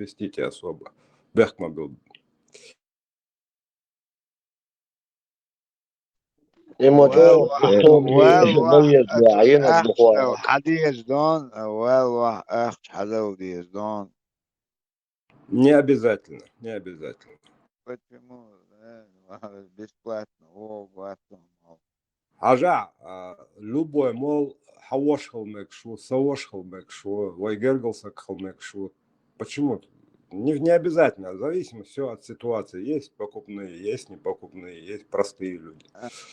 свистите особо. Бехма был. Не обязательно, не обязательно. Почему? Бесплатно. Ажа, любой, мол, хавош холмекшу, савош холмекшу, вайгергался холмекшу. Почему? Не обязательно, зависимо все от ситуации. Есть покупные, есть непокупные, есть простые люди.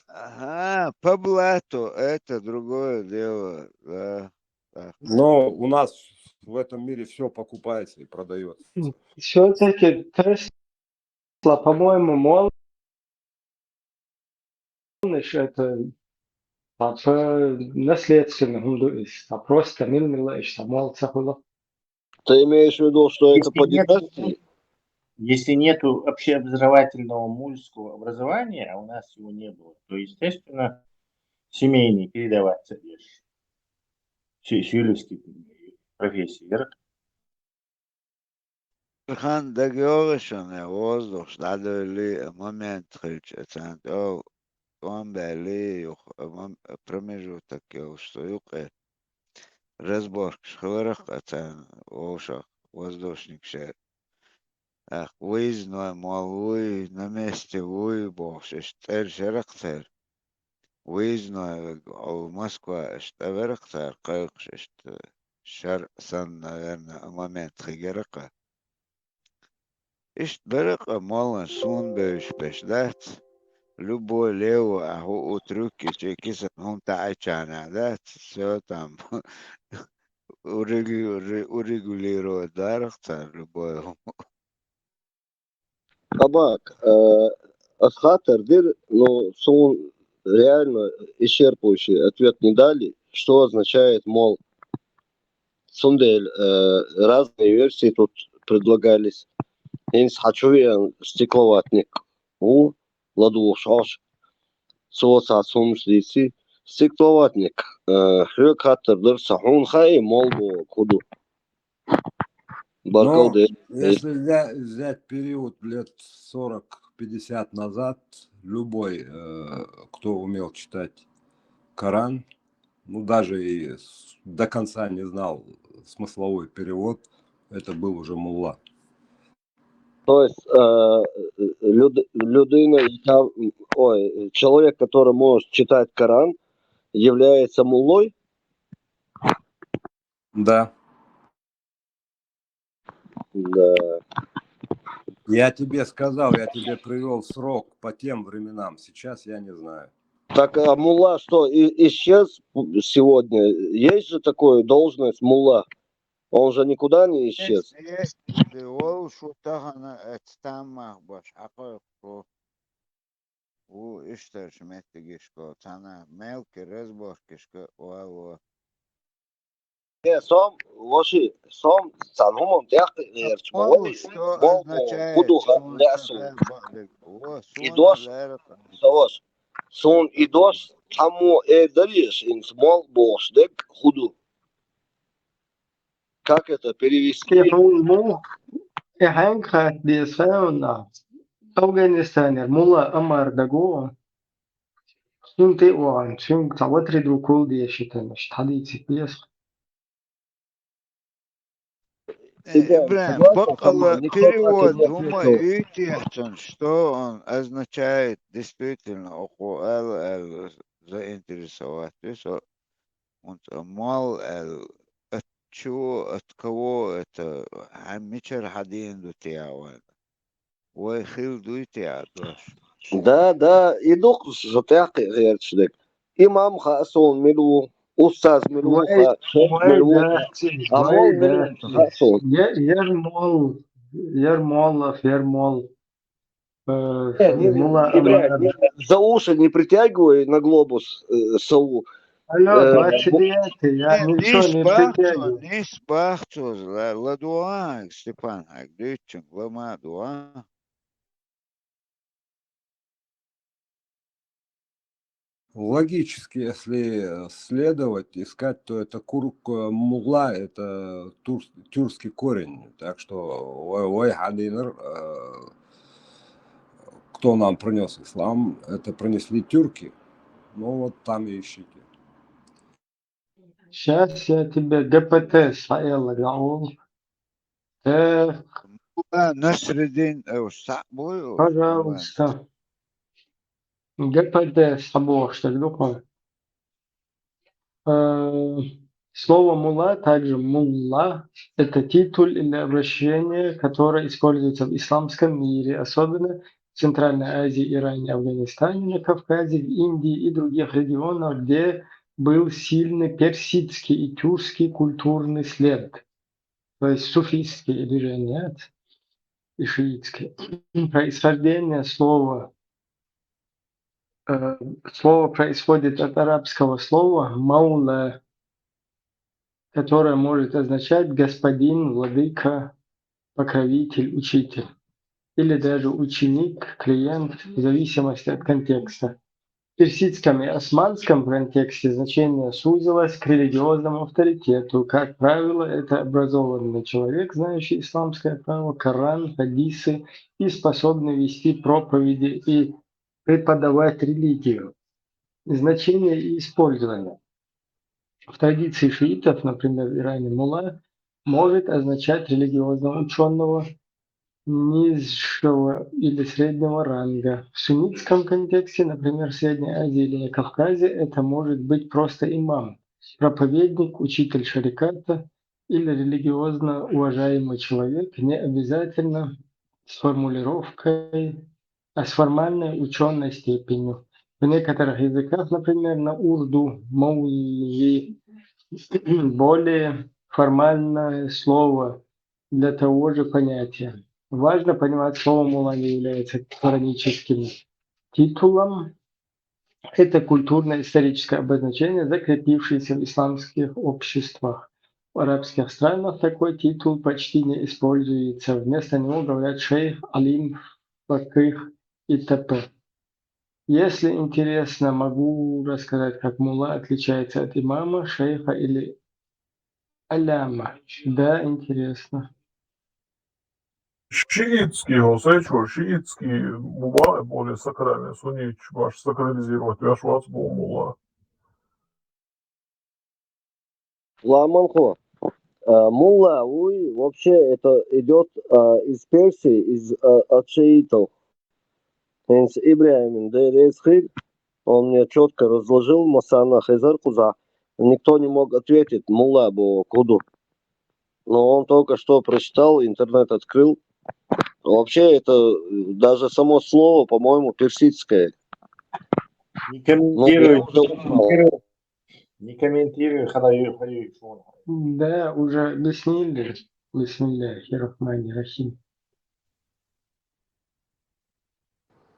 Ага, по блату это другое дело, да. Но у нас в этом мире все покупается и продается. Все-таки Тесла, по-моему, мол, это наследственным, то есть просто милмила, мол, цахула. Ты имеешь в виду, что это по Если династии? Если нету общеобразовательного мужского образования, а у нас его не было, то, естественно, семейный передаваться лишь сюлевские профессии, верно? Хан договоришься, воздух, надо ли момент хричать, он бели, промежуток, что юке, разборка, шхварах, ошах, воздушник, выездной, малый, на месте выбор, шерахтер, выездной, Москва, шерахтер, как шар сан, наверное, момент хигерака. Ишт берега мало сун бешдат, любой лево, а у трюки, чекиса, он тайчана, да, все там урегулировать дарахта любой. Табак, Асхатардир, но сон реально исчерпывающий ответ не дали, что означает, мол, Сундель, разные версии тут предлагались. Инс хачуя стекловатник. У ладу шаш. Соца сумсдиси. Стекловатник. Хрюк хаттардыр сахун хай молбу худу. Но если взять период лет 40-50 назад, любой, кто умел читать Коран, ну даже и до конца не знал смысловой перевод, это был уже мулла. То есть человек, который может читать Коран, является муллой? Да. Да. Я тебе сказал, я тебе привел срок по тем временам. Сейчас я не знаю. Так, а мулла что, исчез сегодня? Есть же такое должность мулла? Он же никуда не исчез. Есть, что тахана, это там, баш, ишташ метигишко, тана мелкий разборкишко, Сом, лоши, сом, санумом тяхты, Мол, что означает и дождь, сон и дождь, тому даришь, инс мол бош, дек худу. Как это перевести? Хэнка десауна. Афганистан, мула амар дагуа. Сунты уан, сун таватри друкул дешитен, штадити пьес. Бакала перевод, что он означает действительно заинтересовать. То есть он мал от чего, от кого это мичер хадин дутиаван. Ой, хил дутиадош. Да, идух затяхты герчдек. Имам хасон милу, устаз милу, шейх милу, амол милу хасон. Ермолов. За уши не притягивай на глобус сову. Алло, 29, я ничего не притягиваю. Не спахту, ладуа, Степан, дычен, лама, дуа. Логически, если следовать, искать, то это мула, это тюркский корень. Так что ой, хадинер, кто нам принес ислам, это принесли тюрки. Ну вот там и ищите. Сейчас я тебе ГПТ Саэла Гаул. ملا نصر الدين الصعبوي ملا Пожалуйста. ГПТ Сабор, что ли, такое? Слово мула, также мулла, это титул или обращение, которое используется в исламском мире, особенно в Центральной Азии, Иране, Афганистане, на Кавказе, в Индии и других регионах, где был сильный персидский и тюркский культурный след, то есть суфийские движения и шиитские. Происхождение слово происходит от арабского слова «маула», которое может означать господин, владыка, покровитель, учитель, или даже ученик, клиент, в зависимости от контекста. В персидском и османском контексте значение сузилось к религиозному авторитету. Как правило, это образованный человек, знающий исламское право, Коран, хадисы и способный вести проповеди и преподавать религию. Значение и использование. В традиции шиитов, например, в Иране мулла может означать религиозного ученого низшего или среднего ранга. В суннитском контексте, например, в Средней Азии или на Кавказе, это может быть просто имам, проповедник, учитель шариката или религиозно уважаемый человек, не обязательно с формулировкой, а с формальной ученой степенью. В некоторых языках, например, на урду, маули, более формальное слово для того же понятия. Важно понимать, слово мула не является хроническим титулом. Это культурно-историческое обозначение, закрепившееся в исламских обществах. В арабских странах такой титул почти не используется. Вместо него говорят шейх, алим, факих и т.п. Если интересно, могу рассказать, как мулла отличается от имама, шейха или аляма. Да, интересно. Шиитский, освещу, шиитский мула более сакральный, суннит ваш сакрализировать, ваш вас был мула. Ламанхо. Мулла, вообще это идет из Персии, от шиитов. Ибрахим Дейресхиль, он мне четко разложил Масана Хизар Куза. Никто не мог ответить, мулла был куду. Но он только что прочитал, интернет открыл. Вообще это даже само слово, по-моему, персидское. Не Ну, я комментирую, уже не комментирую, хадаю, Да, уже объяснили. Бисмилляхи рахмани рахим.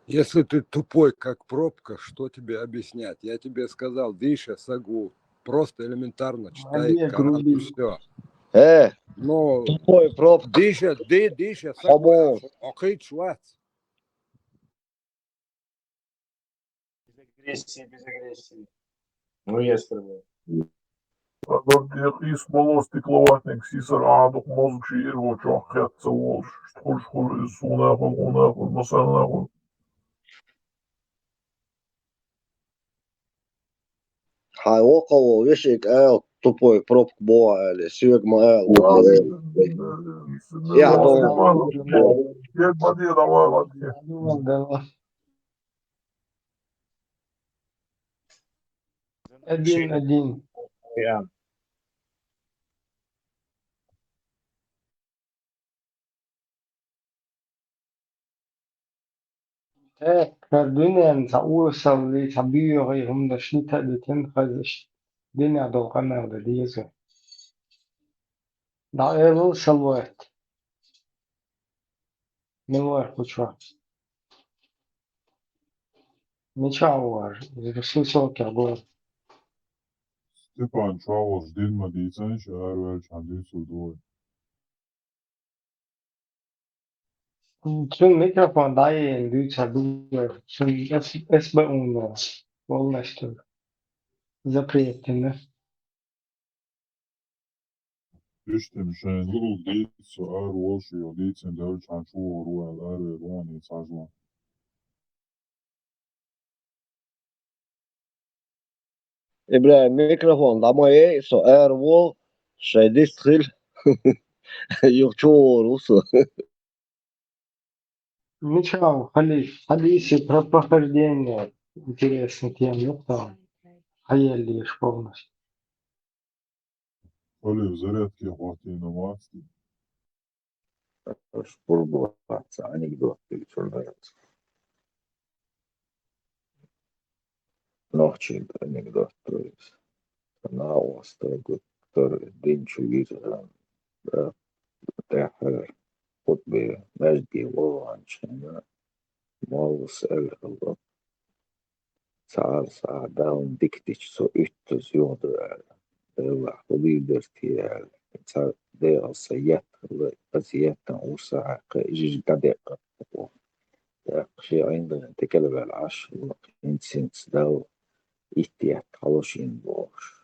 Если ты тупой, как пробка, что тебе объяснять? Я тебе сказал, диша, сагу. Просто элементарно читай Олег Коран и Рубин. все. Но тупой пробка. диша, Або. сагу. Окей, чувак. без агрессии. Ну, я скажу. Когда смоло стекловатник, сисар, адух, мозг, шиир, вот хет, целош, шхур, сунаху, масанаху. Около вешик тупой пробка боали, сюргма Я думал, Як бади давай, ладье. Один. Вариант. Kardinen sauer li tabiri hum da schnita de tenfazist. Dina do kamer da diese. Da evo salwat. Нewar kuchwa. Нечауар. Слышал кягор. Степан Чавош, Дилма Дицан, Шарвер, Чанди Судой. Чун микрофон дай ин дуча дуер. Чун SB1. полностью запретено. İşte müşahede değil, sual oluşuyor, değil, sen de çançu ruhlar, ruhani sazma. إبراهيم ميكروفون ضمي سؤال و شايديس خل يخشور وصل. Ничего, хадисы про похождение интересных тем, ну там, лишь полностью. Öyle bir zararki vaktiğine vakti. Спорт анекдот перечеркнуть. Ночи анекдот. То есть на остров, который день чугиза, да, تحر قطب مجدي وعنشنا Malus eller saar saadaan diktigt så ytterst gjorde det var lidertid så det är alltså jätten orsak جيج قدق شيء عندنا تكلم على العشر إنسنس داو إتيات علشين بوش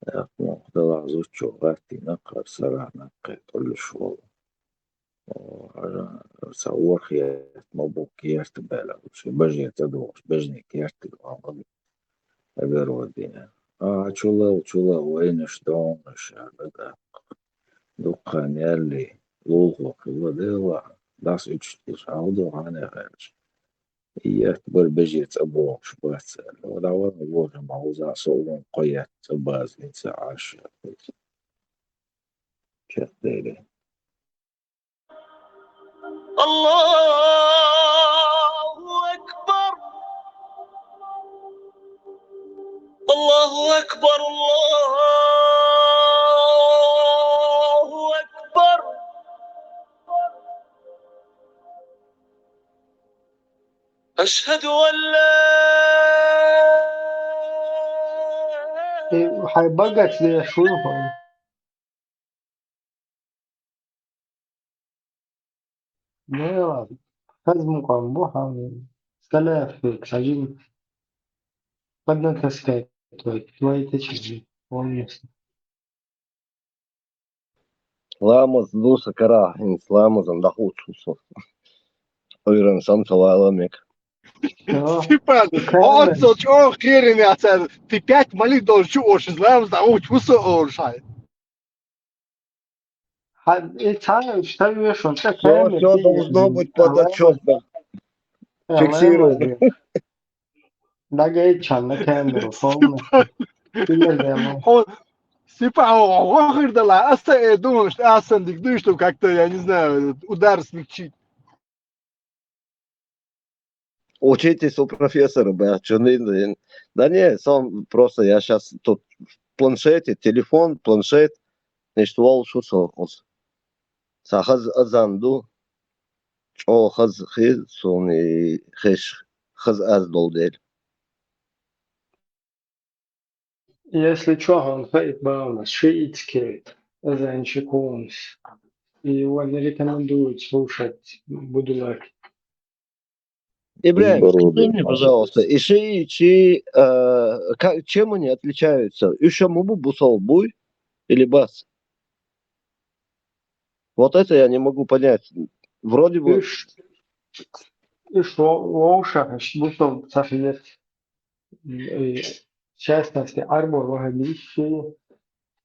ده لحظة شغلتي نقر سرع نقر كل شغل صور خيات مبوك كيرت بالا وش بجي تدوش بجني كيرت الغامض أقر ودينا чула وين شدون الشعب دقان يلي لوغو كلا ديلا داس اتش عودو عاني غيرش إيات بل بجي تأبوك شبات ودعوان بوجه معوزة صولون قيات تباز إنسا عاش شيخ ديلي الله أكبر الله أكبر الله أكبر أشهد أن لا وحيبقى زي شوفهم لا لازم قنبوها سلافك عجيب قد نتسكت شوية تشجي полностью. Lāmas dusa karā, viņas lāmas un dahūčus. Oiran samsala alamik. Типа, Правильно. он чё херен я ты 5 молит должен чушь, знаешь, да уч высошай. Ставишь он так Все должно быть подотчетно. Фиксируем. Дагайчан на камеру полностью. Он, типа, он да, думаешь, диктуешь, что как-то, я не знаю, удар смягчить. Учитесь у профессора, бачуны. Да не, сам просто я сейчас тут в планшете, телефон, планшет, значит, волшу сохос. Сахаз азанду, о хаз хиз, сони хеш, хаз аз долдель. Если что, он фейт баунас, шиитский, занчикунс. И его не рекомендуют слушать будулак. Ибраим, скажи мне, пожалуйста, иши и чи, чем они отличаются? Ишамубу бусалбуй или бас? Вот это я не могу понять. Вроде бы... И что, лоуша, бусал сахиет. В частности, арбор вагабищи,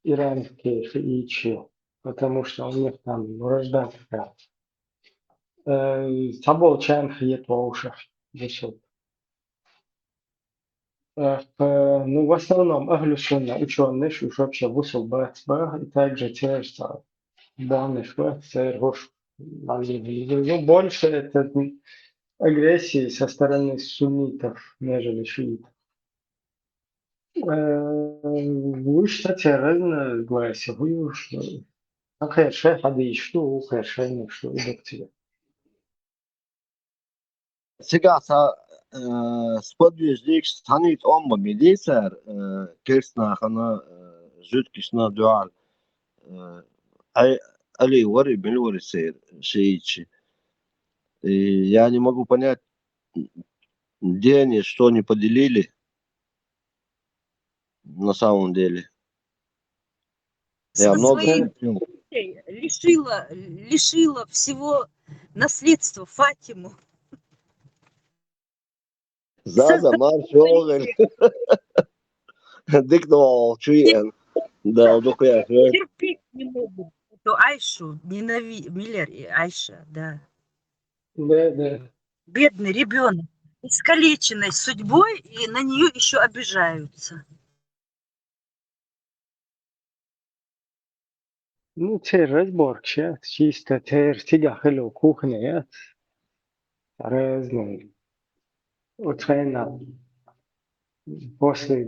иранские шиичи, потому что у них там вражда такая. Сабол чан хиет лоуша, бусал. Ну, в основном Ахлю Сунна ученые, уж вообще вусал бацба, и также терца данный гош. Ну, больше это агрессии со стороны суннитов, нежели шиитов. Вы, кстати, разно гласе, вы уж خير حد что وخير شيء что идет к тебе. Сега са сподвижник станет омба милисар керсна хана жуткишна дуал али вори милвори сейр шиичи. Я не могу понять, где они что не поделили на самом деле. Я много Своих слышал. детей лишила всего наследства Фатиму. Заза Создала мар шогель. Дикнул чуен. Да, удук я. терпеть не могут эту Айшу, Миллер и Айша, да. Да, да. Бедный ребенок, искалеченной судьбой, и на нее еще обижаются. Ну, теперь разборчик, чисто теперь тебя хело кухня, разный. Оцена после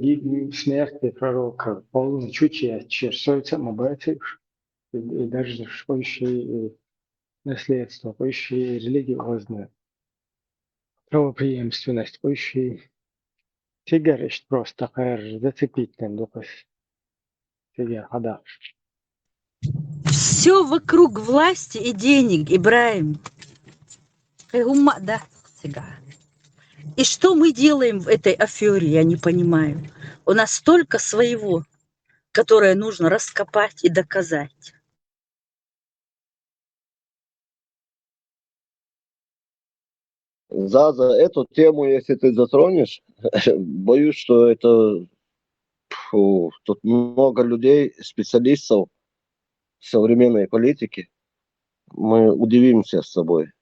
смерти пророка полный чучия черсойца мабатиш, и даже поищи наследство, поищи религиозное правопреемственность, поищи тигаришь просто хэр зацепить там доказ тебя хада. Все вокруг власти и денег, Ибраим. Да, всегда. И что мы делаем в этой афере, я не понимаю. У нас столько своего, которое нужно раскопать и доказать. Заза, эту тему, если ты затронешь, боюсь, что это тут много людей, специалистов современной политики. Мы удивимся с собой.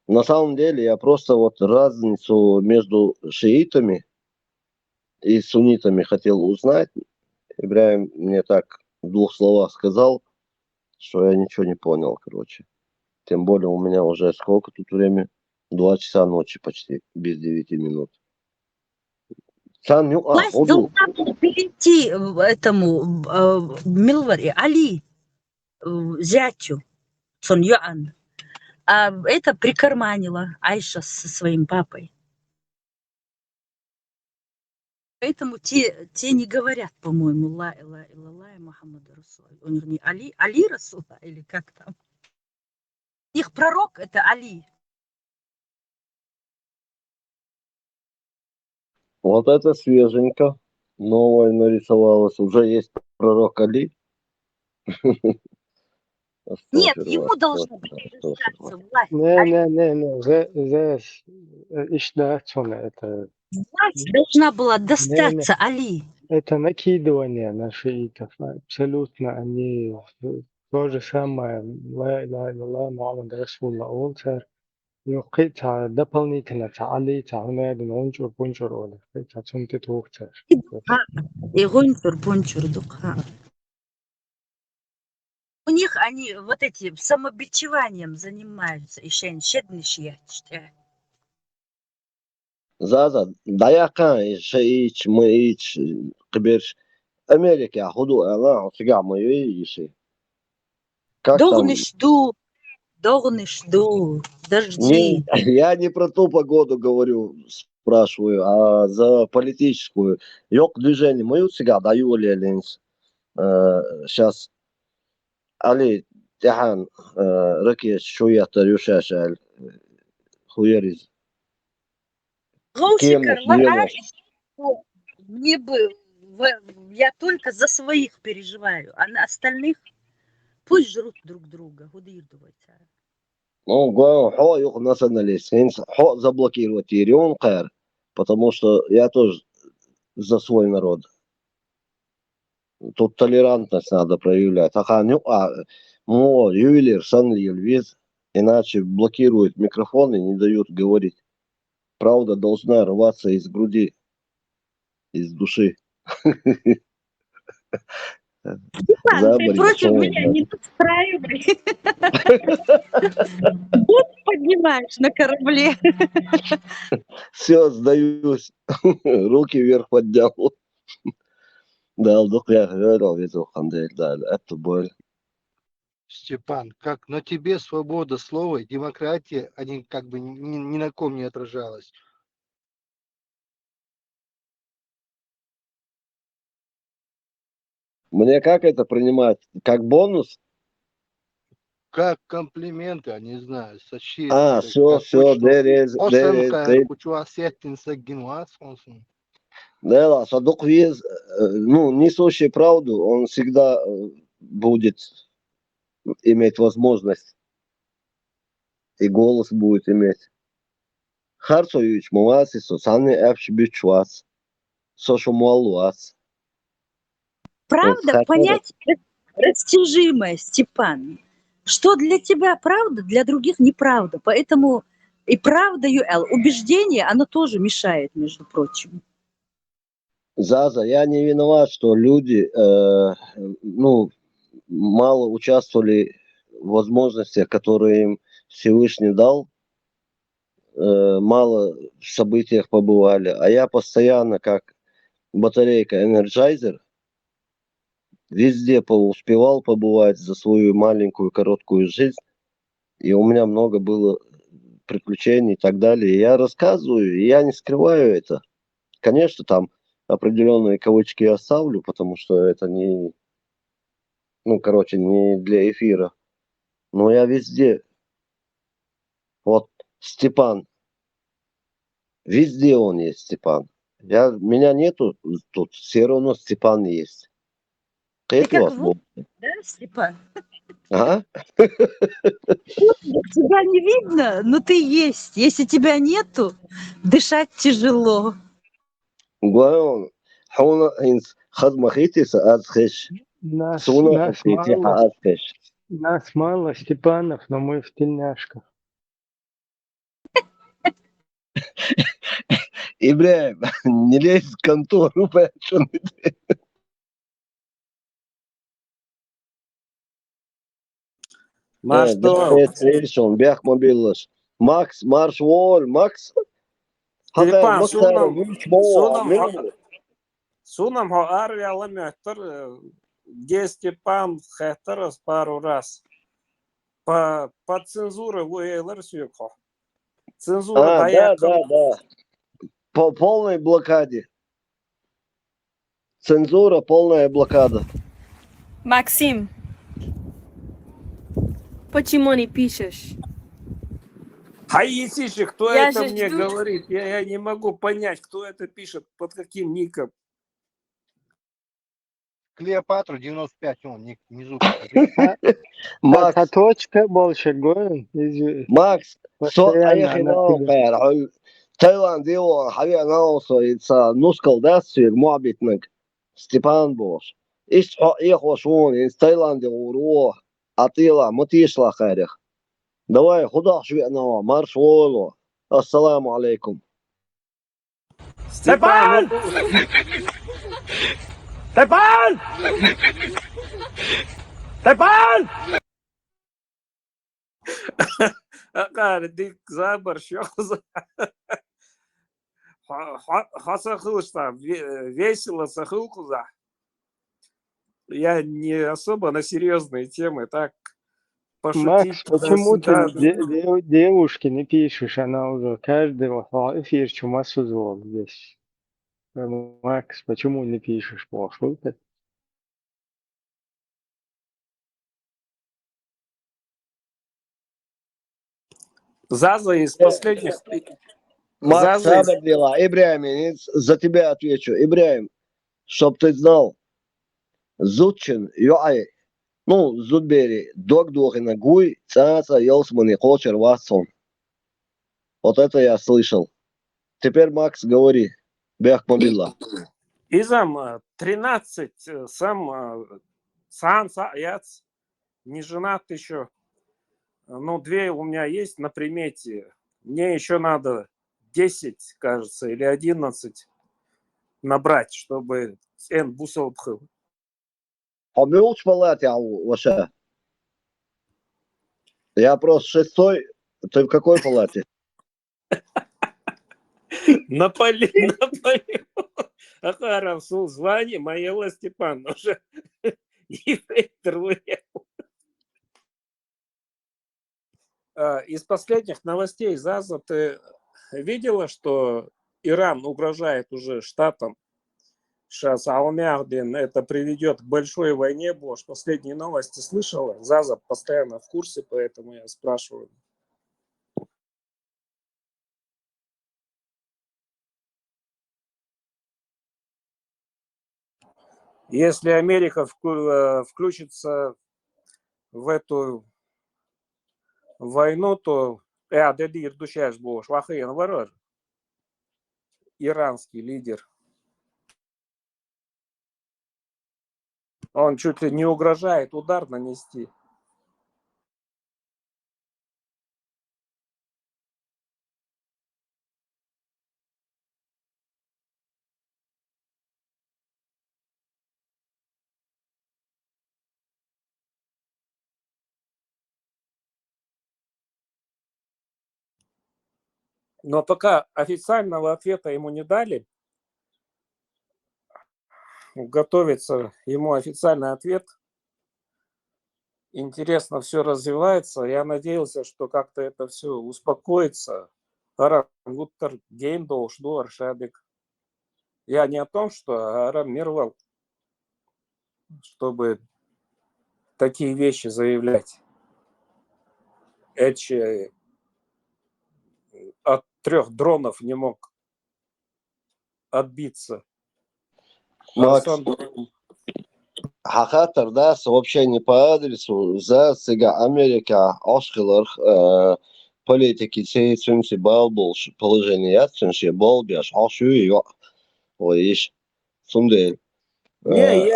На самом деле я просто вот разницу между шиитами и суннитами хотел узнать. Ибраим мне так в двух словах сказал, что я ничего не понял, короче. Тем более у меня уже сколько тут время? 2 часа ночи почти, без 9 минут. Власть Худу. должна была перейти этому Милваре, Али, зятю, Сон Юан. А это прикарманила Айша со своим папой. Поэтому те не говорят, по-моему, ла ила илlallah Мухаммаду Расул. У них не Али Расула или как там. Их пророк это Али. Вот это свеженько. Новое нарисовалось. Уже есть пророк Али. Нет, Астафирулlah, ему должна астафирулlah, причащаться астафирулlah. власть. Не, здесь ишдачуна, Власть должна была не, достаться Али. это накидывание на шиитов. Абсолютно они то же самое. Ла иля илlallah Мухаммад Расулла. Он يقطع дополнительно تعليق هنا بننشر بنشر ولا قطع سنتي توختر. И Гончур, Бончур, Духа. У них они вот этим самобичеванием занимаются. Еще щеднышья. Заза, даяка, шиич, мыич, киберш. Америка, худу, она, фига, мои Как там? Догнешь, Не, дожди. я не про ту погоду говорю, спрашиваю, а за политическую. Yok движение, мы сега даю ленс. Сейчас Ali Jahan ركي شوية يشاشل хуярис. Гоушикар, Кемус, немус. мне бы, я только за своих переживаю, а на остальных пусть жрут друг друга. Гудирдувайте. Ну, хо юх националист. Хо заблокировать Ирион Кэр, потому что я тоже за свой народ. Тут толерантность надо проявлять. Ювелир, Санлил, виз, иначе блокируют микрофон и не дают говорить. Правда должна рваться из груди, из души. Ты против меня не настраивай. Вот поднимаешь на корабле. Все, сдаюсь. Руки вверх поднял. Да, вдруг я говорил, видел, да, это боль. Степан, как на тебе свобода слова и демократия, они как бы ни на ком не отражалась. Мне как это принимать? Как бонус? как комплименты, я не знаю, сочи, все, there is, кучу сеттин сагинуа солнцем. да, Садок Виз, ну, несущий правду, он всегда будет иметь возможность, и голос будет иметь. Харцович, Муасису, Санни Эпшибичуас, Сошумуалуас. Правда понять растяжимое, Степан. Что для тебя правда, для других неправда. Поэтому и правда, Юэл, убеждение, оно тоже мешает, между прочим. Заза, я не виноват, что люди, ну, мало участвовали в возможностях, которые им Всевышний дал, мало в событиях побывали, а я постоянно, как батарейка Energizer, везде успевал побывать за свою маленькую короткую жизнь, и у меня много было приключений и так далее. И я рассказываю, и я не скрываю это. Конечно, там определенные кавычки я оставлю, потому что это не, ну, короче, не для эфира. Но я везде. Вот Степан. Везде он есть, Степан. Меня нету тут, все равно Степан есть. Ты как вас волк, да, Степан? Ага. Тебя не видно, но ты есть. Если тебя нету, дышать тяжело. Гуайон, хауна инс хазмахитис азхеш. Нас Суна мало, азхеш. нас мало, Степанов, но мы в тельняшках. Ибраим, не лезь в контору, поэтому Рейшон, бях мобилаш. Макс, марш вол, Макс. Степан, сунам ho арвиаламетр, где Степан хэтерос пару раз. По цензуре выявилось сюда. Цензура дает. Да. По полной блокаде. Цензура, полная блокада. Максим, почему не пишешь? Хаитиши, кто Я это же мне жду. говорит? Я не могу понять, кто это пишет, под каким ником. Клеопатру 95, он ник внизу. Макс, Точка больше гоин. Макс, Постоянно она тебя. Таиланд его, حبيبي ناوصو يتسا نسكل داسي معبتنك ستيبان بوش إيش يخوشون إن تايلاند وروح أطيلا متيشلا خيرخ давай خدا شوينا مارش وولو السلام عليكم Степан! Степан! Степан! Акар, дик забор, Хасахылышта, весело сахылкуза. Я не особо на серьезные темы, так пошутить. Макс, почему ты девушке не пишешь? Она уже каждого эфир чума сузвол здесь. Макс, почему не пишешь? Пошел ты. Заза из последних... Макс, дела. Ибраим, за тебя отвечу. Ибраим, чтоб ты знал, Зудчин, Юай, ну, Зудбери, Догдух и Нагуй, Цаца, Елсман и Кочер, Вассон. Вот это я слышал. Теперь, Макс, говори. Бях мобила. Изам 13, сам яц, не женат еще. Ну, 2 у меня есть на примете. Мне еще надо 10, кажется, или 11 набрать, чтобы Эн Бусолбхыл. Помилуч палат я ваша. Я просто 6-й. Ты в какой палате? Наполеон. Ахарам сул звание, Маела Степан уже Из последних новостей, Заза, ты видела, что Иран угрожает уже штатам, Сейчас Алмярдин это приведет к большой войне. Бош, последние новости слышала? Заза постоянно в курсе, поэтому я спрашиваю. Если Америка включится в эту войну, то Дедир Душаш Бош, Вахаян Варар, иранский лидер, он чуть ли не угрожает удар нанести. Но пока официального ответа ему не дали, готовится ему официальный ответ. Интересно все развивается. Я надеялся, что как-то это все успокоится. Арам-Гуттар Геймдол, Шдуар Шабик. Я не о том, что Арам Мирвал, чтобы такие вещи заявлять. Эчи от 3 дронов не мог отбиться. Макс, Арсан хахатар, да, сообщение по адресу за сега Америка ашхилар политики сейцунси балболш положение ятсунси балбяш ашу ее оиш сундель. Не,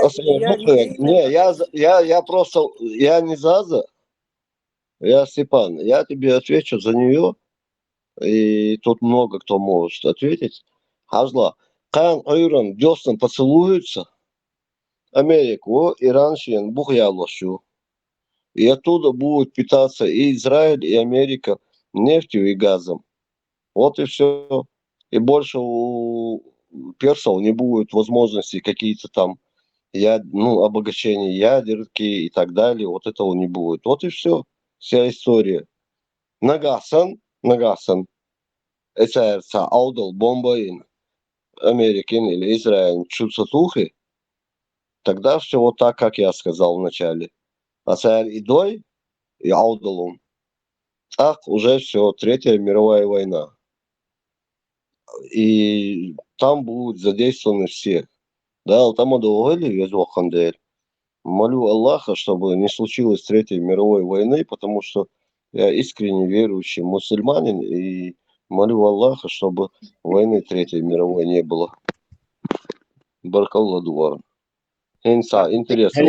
Я просто, я не Заза, я Степан, я тебе отвечу за нее, и тут много кто может ответить. Хазла, Кан Айран Дёстан поцелуются, Америку, Иранщин бухьялошу. И оттуда будут питаться и Израиль, и Америка нефтью и газом. Вот и все. И больше у персов не будет возможности какие-то там обогащения ядерки и так далее. Вот этого не будет. Вот и все. Вся история. Нагасан. Это аудал бомбаин Америкин или Израиль чуцатухи. Тогда все вот так, как я сказал вначале. А царь идой и аудалун. Так уже все, Третья мировая война. И там будут задействованы все. Да, там одолжили весь Вахандель. Молю Аллаха, чтобы не случилось Третьей мировой войны, потому что я искренне верующий мусульманин и молю Аллаха, чтобы войны Третьей мировой не было. Баркалла дуар. Интересно.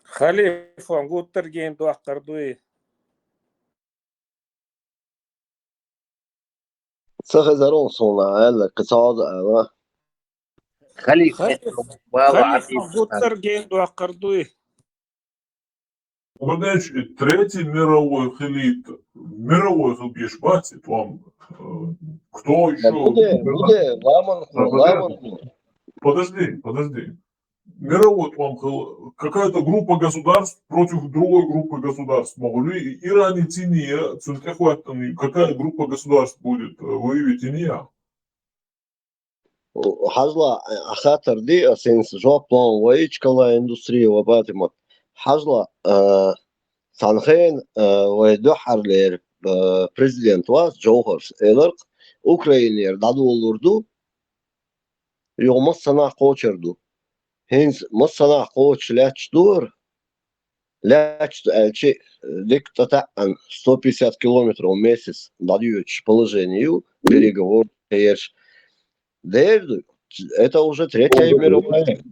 Халифон Гуттар Геймду Ахкардуи. سخزرون صنع هلا قصاد أنا Халифон Гуттар Геймду Ахкардуи. Знаешь, Третий мировой хилит, мировой хилбиш батит вам, кто еще? Буде, ламан. Подожди. Мировой вам какая-то группа государств против другой группы государств. Могли Иран и Тиния, какая группа государств будет выявить Тиния? Хазла ахатар ди асенс жоплан ваичкала индустрия вабатимат. Хазла санхен вайдухарлер президент вас Джохарс эларк Украинер даду olurdu. Yomaz sana koçerdu. Hens masana koç лячдур. Ляч элчи диктата 150 километров в месяц дают положению переговор. Это уже Третья мировая.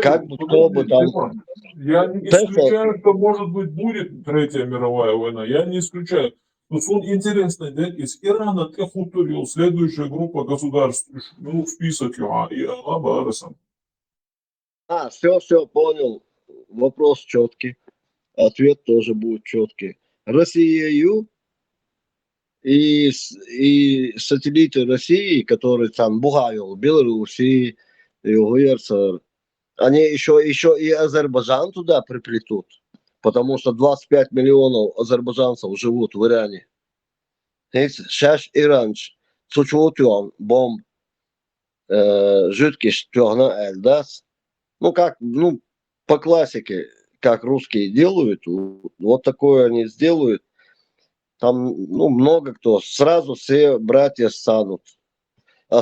Как бы кто бы там... Я не исключаю, что может быть будет Третья мировая война. Я не исключаю. Но сон интересный, да, из Ирана техутурил следующая группа государств, в список его, и Алабарасом. Все, понял. Вопрос четкий. Ответ тоже будет четкий. Россия и сателлиты России, которые там Бугаю, Белоруссии, и УГРСР, они еще и Азербайджан туда приплетут. потому что 25 миллионов азербайджанцев живут в Иране. Сейчас Иран цучутюан бомб жидкий штёгна эльдас. Ну, как, ну, по классике, как русские делают, вот такое они сделают. Там, ну, много кто, сразу все братья станут. А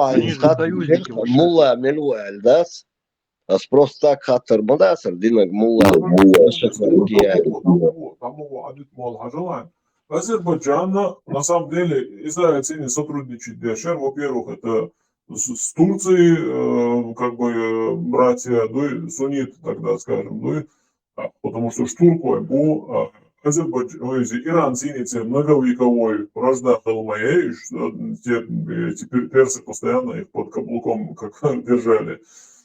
Они же союзники ваши. мулла мелу эльдас. А просто так хаттер мадасер, динак мулла. Азербайджан, на самом деле, Израиль ценит сотрудничать ДШР. Во-первых, это с Турцией, как бы, братья, ну и сунниты, тогда скажем, ну и, потому что штуркой bu Иран ценится многовековой вражда Халмаей, теперь персы постоянно их под каблуком как держали.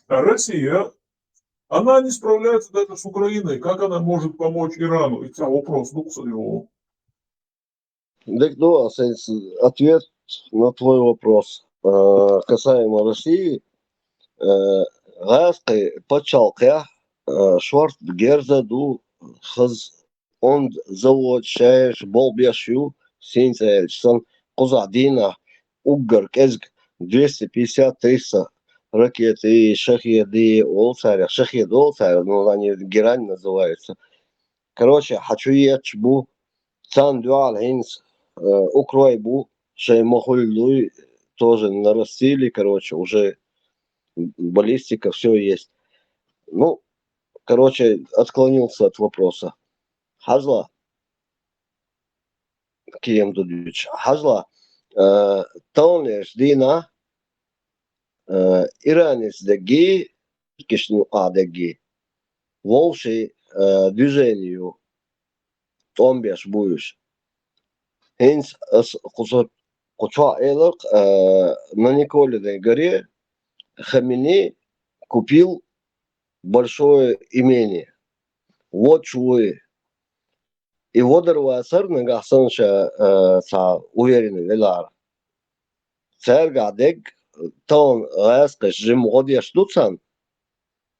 А Россия, она не справляется даже с Украиной. Как она может помочь Ирану? И вопрос, ну, его. Так, ну, ответ на твой вопрос касаемо России. Гаской почалкя шварт герзаду хыз он завод шаеш болбяшу синцельсон кузадина угар кезг 250-300 ракет и шахеды олцаря. Шахед олцаря, ну, они герань называются. Короче, хочу ячбу цан дуал хинс укройбу шей мохуллуй тоже нарастили, короче, уже баллистика, все есть. Ну, короче, отклонился от вопроса. Хазла, Кием Дудович, Хазла, Таунеш Дина, Иранец Деги, Кишню Адеги, Волши движению Томбеш Буюш. Хинс Куча Элок на Николиной горе Хамини купил большое имение. Вот чуи. И водорва сарна гасанша уверенный велар. Цергадек тон гаскаш жимгодия штуцан.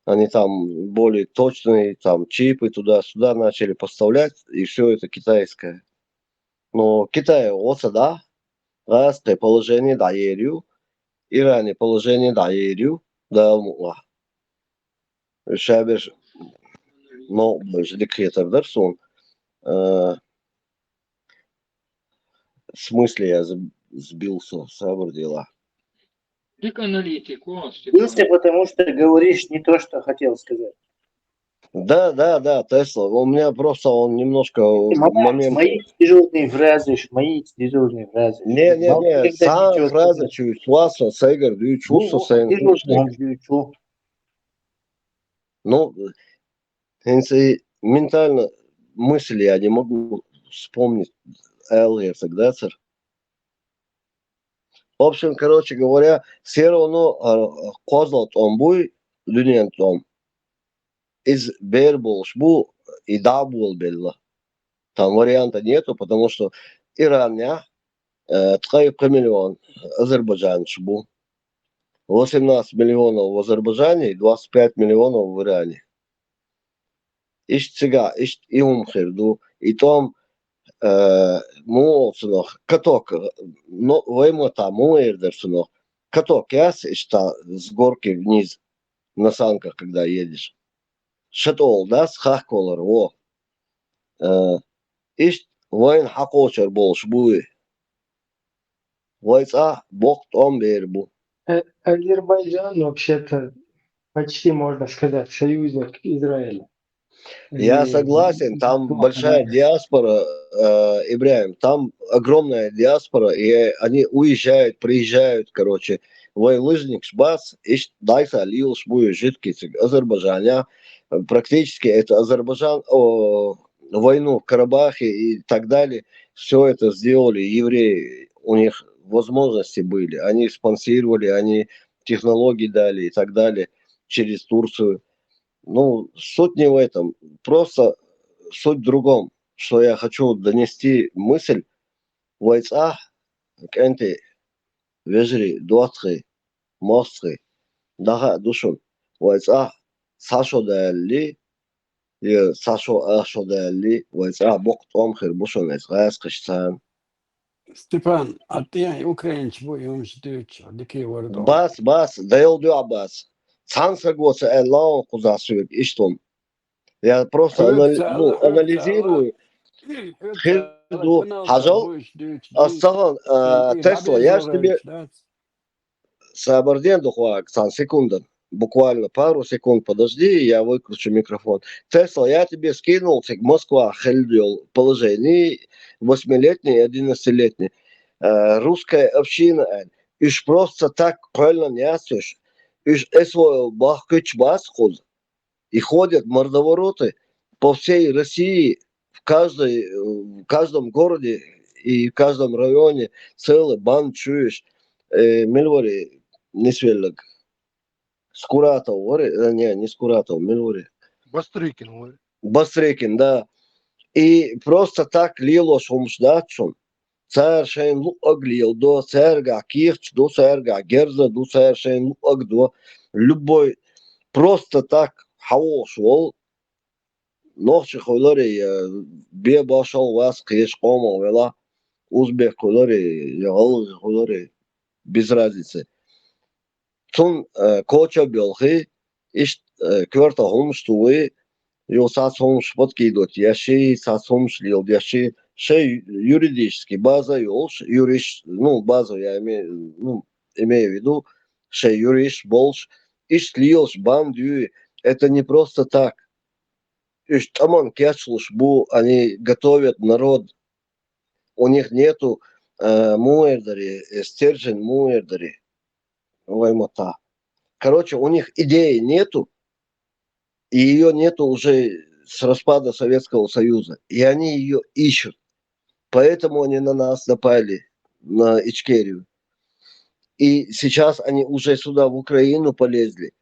Они там более точные, там чипы туда-сюда начали поставлять, и все это китайское. Но Китай вот да, гаское положение даерю, Иране положение даерю, да мула. Шабер, но больше декретор дарсон. В смысле я сбился, сабр дела. Сбился, потому что говоришь не то, что хотел сказать. Да, Тесла. У меня просто он немножко момент... Мои дежурные фразы. Не, сам фраза чуть классно, Сейгар, дю чувство, Сейгар. Ну, ментально мысли я не могу вспомнить Элгер тогда, сэр. В общем, короче говоря, все равно козлот он будет, дюнент он. Из Берболш бу и да был белла. Там варианта нету, потому что Иран, я, 3 миллион, Азербайджан бу. 18 миллионов в Азербайджане и 25 миллионов в Иране. Ишь цыга, ишь и умхерду, и там муолцунох, каток, но воймота муэрдерсунох, каток яс, ишта с горки вниз на санках, когда едешь. Шатол, да, с хахколор, во. Ишь войн хакочер болш буй. Войца бог том бербу. Азербайджан вообще-то почти, можно сказать, союзник Израиля. Я согласен, там большая диаспора, Ибраим, там огромная диаспора, и они уезжают, приезжают, короче, лыжник, шбац, и дайса лил шбую жидкий Азербайджаня, практически это Азербайджан, войну в Карабахе и так далее, все это сделали евреи, у них возможности были, они спонсировали, они технологии дали и так далее через Турцию. Ну, суть не в этом, просто суть в другом, что я хочу донести мысль. Войца, кенти, вежри, дуатхи, мостхи, дага душун. Войца, сашо дали, Sasho Asho Dali was a book Tom Herbushon as Raskistan. Степан, а ты украинч будешь дуть, дикий вордон. Bas, Dale do Abbas. Sansa goes a long Kuzasuk Ishton. Я просто анализирую Хирду Хажал Астаган Тесла. Я ж тебе Сабарден духуак, сан секунда. Буквально пару секунд подожди, я выключу микрофон. Тесла, я тебе скинул, Москва, Хельдел, положение 8-летний и 11-летний. Русская община, иш просто так правильно не освешь. Иш эсвоил бахкыч басхуз. И ходят мордовороты по всей России, в каждом городе и в каждом районе целый банд чуешь. Мельвори, не свеллаг. Скуратов, не Скуратов, Мельвори. Бастрыкин. Бастрыкин, да. И просто так лило шумшдатшун. Цар шейн луаг лил до, царга кирч, до царга герза, до цар шейн луаг до. Любой просто так хауш вол. Нохчи хойлори бе башал вас кеш кома вела. Узбек хойлори, ягалги хойлори. Без разницы. Тун коча белхи, иш кварта хомштуи, jo сац хомш подкидот, яши сац хомш лил, яши шей юридически база ёлш, юриш, ну базу я имею в виду, шей юриш болш, иш лилш бандю, это не просто так. Иш таман кячлуш бу, они готовят народ, у них нету муэрдари, стержень муэрдари, ваймота. Короче, у них идеи нету, и ее нету уже с распада Советского Союза. И они ее ищут. Поэтому они на нас напали, на Ичкерию. И сейчас они уже сюда, в Украину, полезли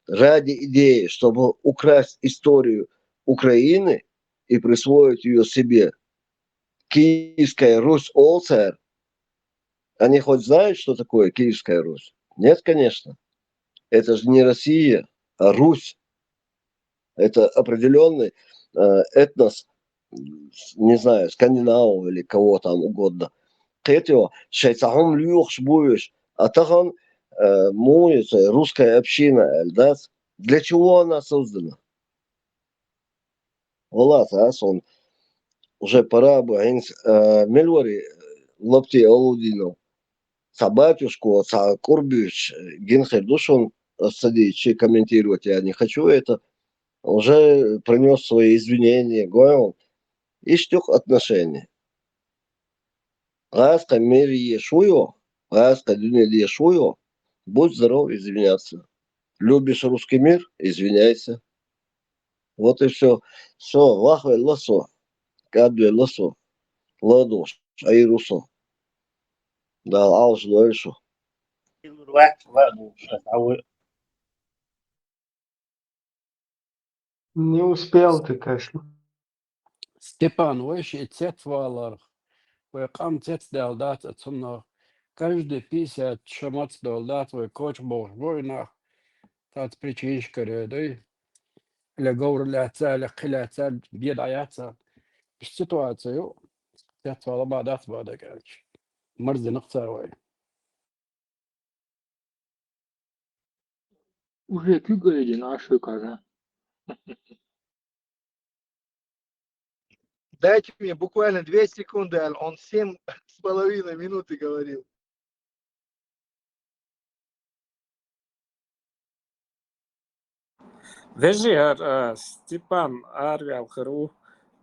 ради идеи, чтобы украсть историю Украины и присвоить ее себе. Киевская Русь Олцер. Они хоть знают, что такое Киевская Русь? Нет, конечно. Это же не Россия, а Русь. Это определенный этнос, не знаю, скандинавов или кого там угодно. Третьего, шейцахом люхш буешь, а тахан муется русская община, эльдас. Для чего она создана? Влад, он уже пора бы, мельвари лапти алудинов. Собатюшку, курбюш, генхер душон садичи комментировать я не хочу это. Уже принес свои извинения, говорил, и штук отношения. Ласка мир ешую, ласка дюня ешую, будь здоров, извиняться. Любишь русский мир, извиняйся. Вот и все. Все, лахве лосо, кадве лосо, ладош, айрусо. Да, алж лойшу. Не успел ты, Кашин. Степан, вообще цет валар. Векам цет далдат отсюда. Каждый 50 шамац далдат, вы коч бог война. Тат причинишка рядой. Или говорляца, или хиляца, бедаяца. Ситуацию. Цет вала бадат бада, короче. Морзинок царвай. Уже кюгали нашу каза. Дайте мне буквально 2 секунды, он 7,5 минуты говорил. Вежи, Степан, Арвел, Хру,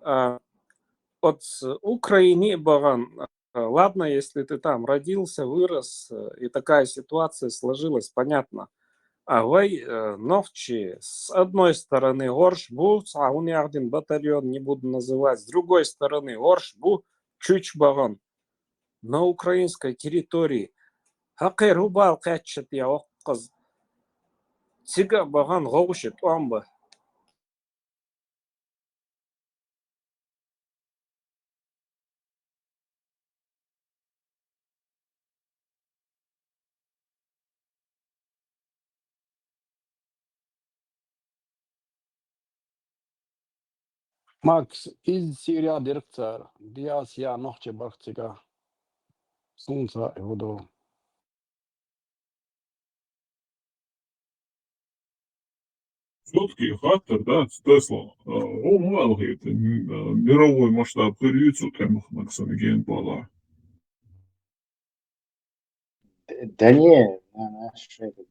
от Украины Баган. Ладно, если ты там родился, вырос, и такая ситуация сложилась, понятно. А вы, новчи, с одной стороны Горшбу, а он один батальон, не буду называть, с другой стороны Горшбу, Чуч Баган. На украинской территории. Хакер Рубал Кэтчет я оказ. Сига Баган Гоушит Омба. Max, iz Syria direktör, dias ja noch barciga. Sunsa evodo. Все-таки Хаттер, да, Тесла, он малый, мировой масштаб периодицу темах на геймпада. Да не, наш этот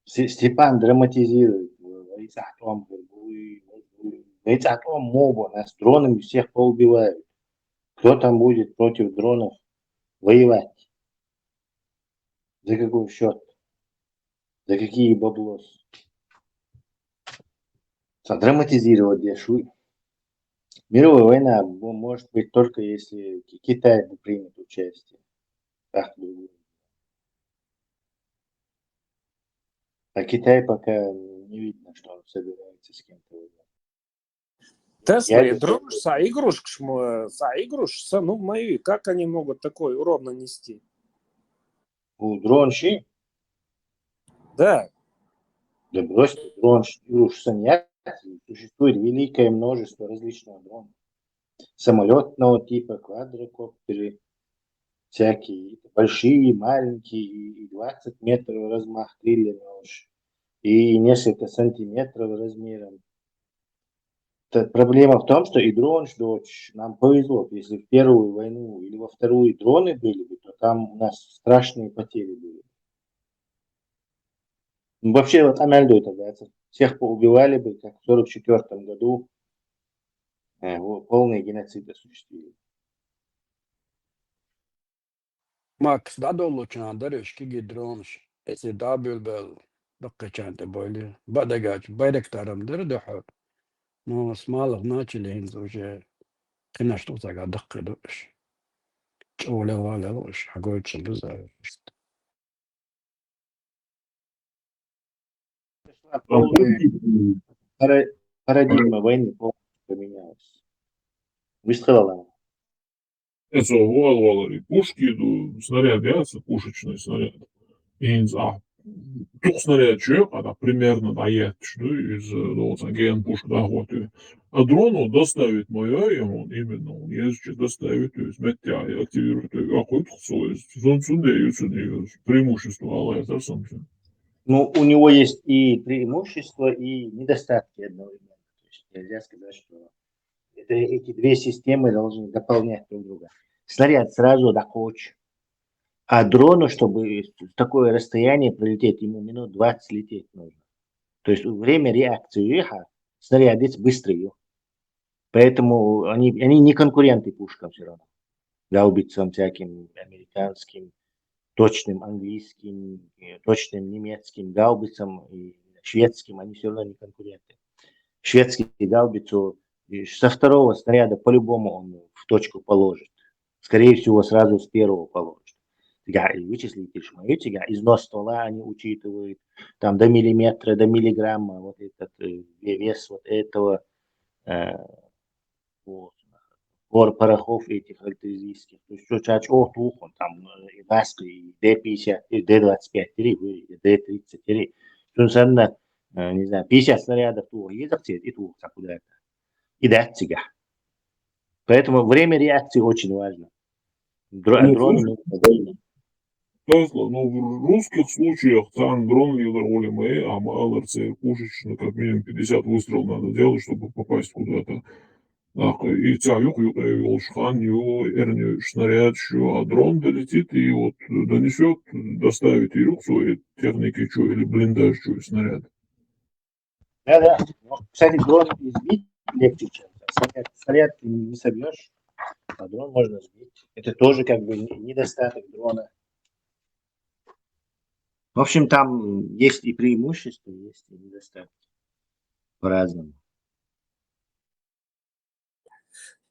Степан драматизирует. Говорится моба, нас дронами всех поубивают. Кто там будет против дронов воевать? За какой счет? За какие баблос? Драматизировать я шуй. Мировая война может быть только если Китай примет участие. Так, а Китай пока не видно, что он собирается с кем-то воевать. Тесла и Я дрожь, игрушка, ну, мои, как они могут такой урон нанести? у дронщи, Да, да брось ты, дрон, нет, существует великое множество различных дронов. Самолетного типа, квадрокоптеры, всякие большие, маленькие, и 20 метров размах крылья, и несколько сантиметров размером. Проблема в том, что и дрон, дочь, нам повезло. Если в Первую войну или во Вторую дроны были бы, то там у нас страшные потери были. Ну, вообще, вот Амельдой тогда всех поубивали бы, как в 1944 году полный геноцид осуществили. Max, da dolučná darīšu, ka dronš. Es ir dabūju دقيقة بولي بدقاج بايركتارم دردحر نو سمالغ ناتشلي هنزوجي كناش توزاقا دقي دوش ولا ولا وش حقولش بزاف Парадигма войны полностью поменялась. Выстрелала. Это валвалари пушки, снаряд яйца, пушечный снаряд. И тух снаряд человек, она примерно дает, что из ген пушки дохватывает. А дрону доставить моя, он именно, он ездит доставить, то есть метя и активирует какой-то свой, преимущество, а это самое. Ну, у него есть и преимущества, и недостатки одновременно. То есть нельзя сказать, что эти две системы должны дополнять друг друга. Снаряд сразу докоч, а дрону, чтобы в такое расстояние пролететь, ему минут 20 лететь нужно. То есть время реакции снаряд быстрый. Поэтому они не конкуренты пушкам все равно. Гаубицам всяким американским, точным английским, точным немецким гаубицам и шведским, они все равно не конкуренты. Шведский гаубицу со второго снаряда по-любому он в точку положит. Скорее всего, сразу с первого положит. Вычислитель шмаете, износ ствола они учитывают, там до миллиметра, до миллиграмма, вот этот вес вот этого порохов этих артиллерийских. То есть, что чач он там и Баска, и Д-50, и Д-25, и Д-30, соответственно, не знаю, 50 снарядов тух едет, и тух куда-то. И дать тебя. Поэтому время реакции очень важно. Дроны Тесла, но в русских случаях там дрон не роли мои, а МЛРЦ пушечно, как минимум 50 выстрелов надо делать, чтобы попасть куда-то. И тягу волшхан, его эрню снаряд, что, а дрон долетит и вот донесет, доставит и свои техники, что, или блиндаж, что, снаряд. Да. Кстати, дрон избить легче, чем снаряд ты не собьешь, а дрон можно сбить. Это тоже как бы недостаток дрона. В общем, там есть и преимущества, есть и недостатки. По-разному.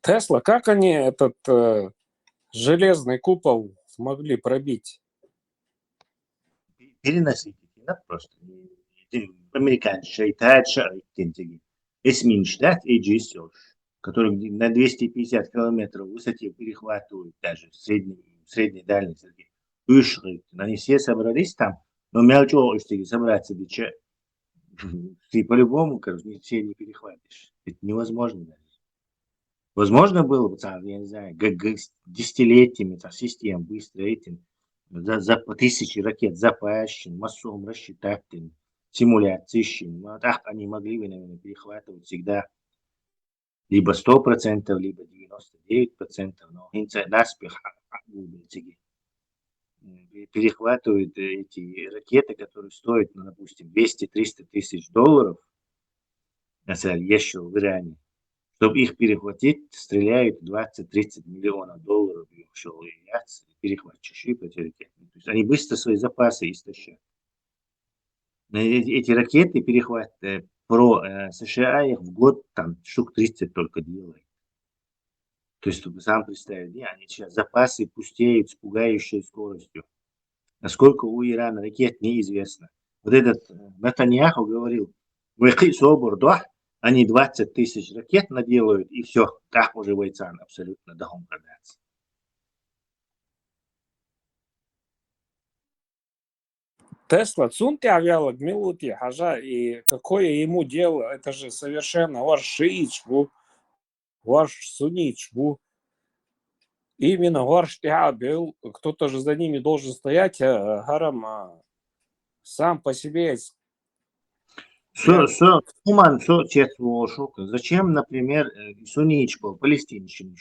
Тесла, как они этот железный купол смогли пробить? Переносить просто. Американцы считают, что эсминштадт и джисёш, которые на 250 километров высоте перехватывают даже средней дальности. Они все собрались там, но мелочо собраться, Ты по-любому, короче, все не перехватишь. Это невозможно даже. Возможно было бы, там, я не знаю, десятилетиями систем быстро этим, по тысячи ракет запащен, массовым рассчитать, симуляции, они могли бы, наверное, перехватывать всегда либо 100%, либо 99%, но наспех перехватывают эти ракеты, которые стоят, ну, допустим, 200-300 тысяч долларов, еще в Иране. Чтобы их перехватить, стреляют 20-30 миллионов долларов перехватчики эти ракеты. То есть они быстро свои запасы истощают. Эти ракеты перехват США их в год там штук 30 только делает. То есть, чтобы сам представить, они сейчас запасы пустеют с пугающей скоростью. Насколько у Ирана ракет, неизвестно. Вот этот Натаньяху говорил, они 20 тысяч ракет наделают, и все, так уже бойцам абсолютно дохом продаться. Тесла, цунти авиалог, милути, хажа, и какое ему дело? Это же совершенно ваш шиичву, ваш суничву. Именно ваш был, кто-то же за ними должен стоять, гарам сам по себе. Зачем, например, суничку, палестинщину,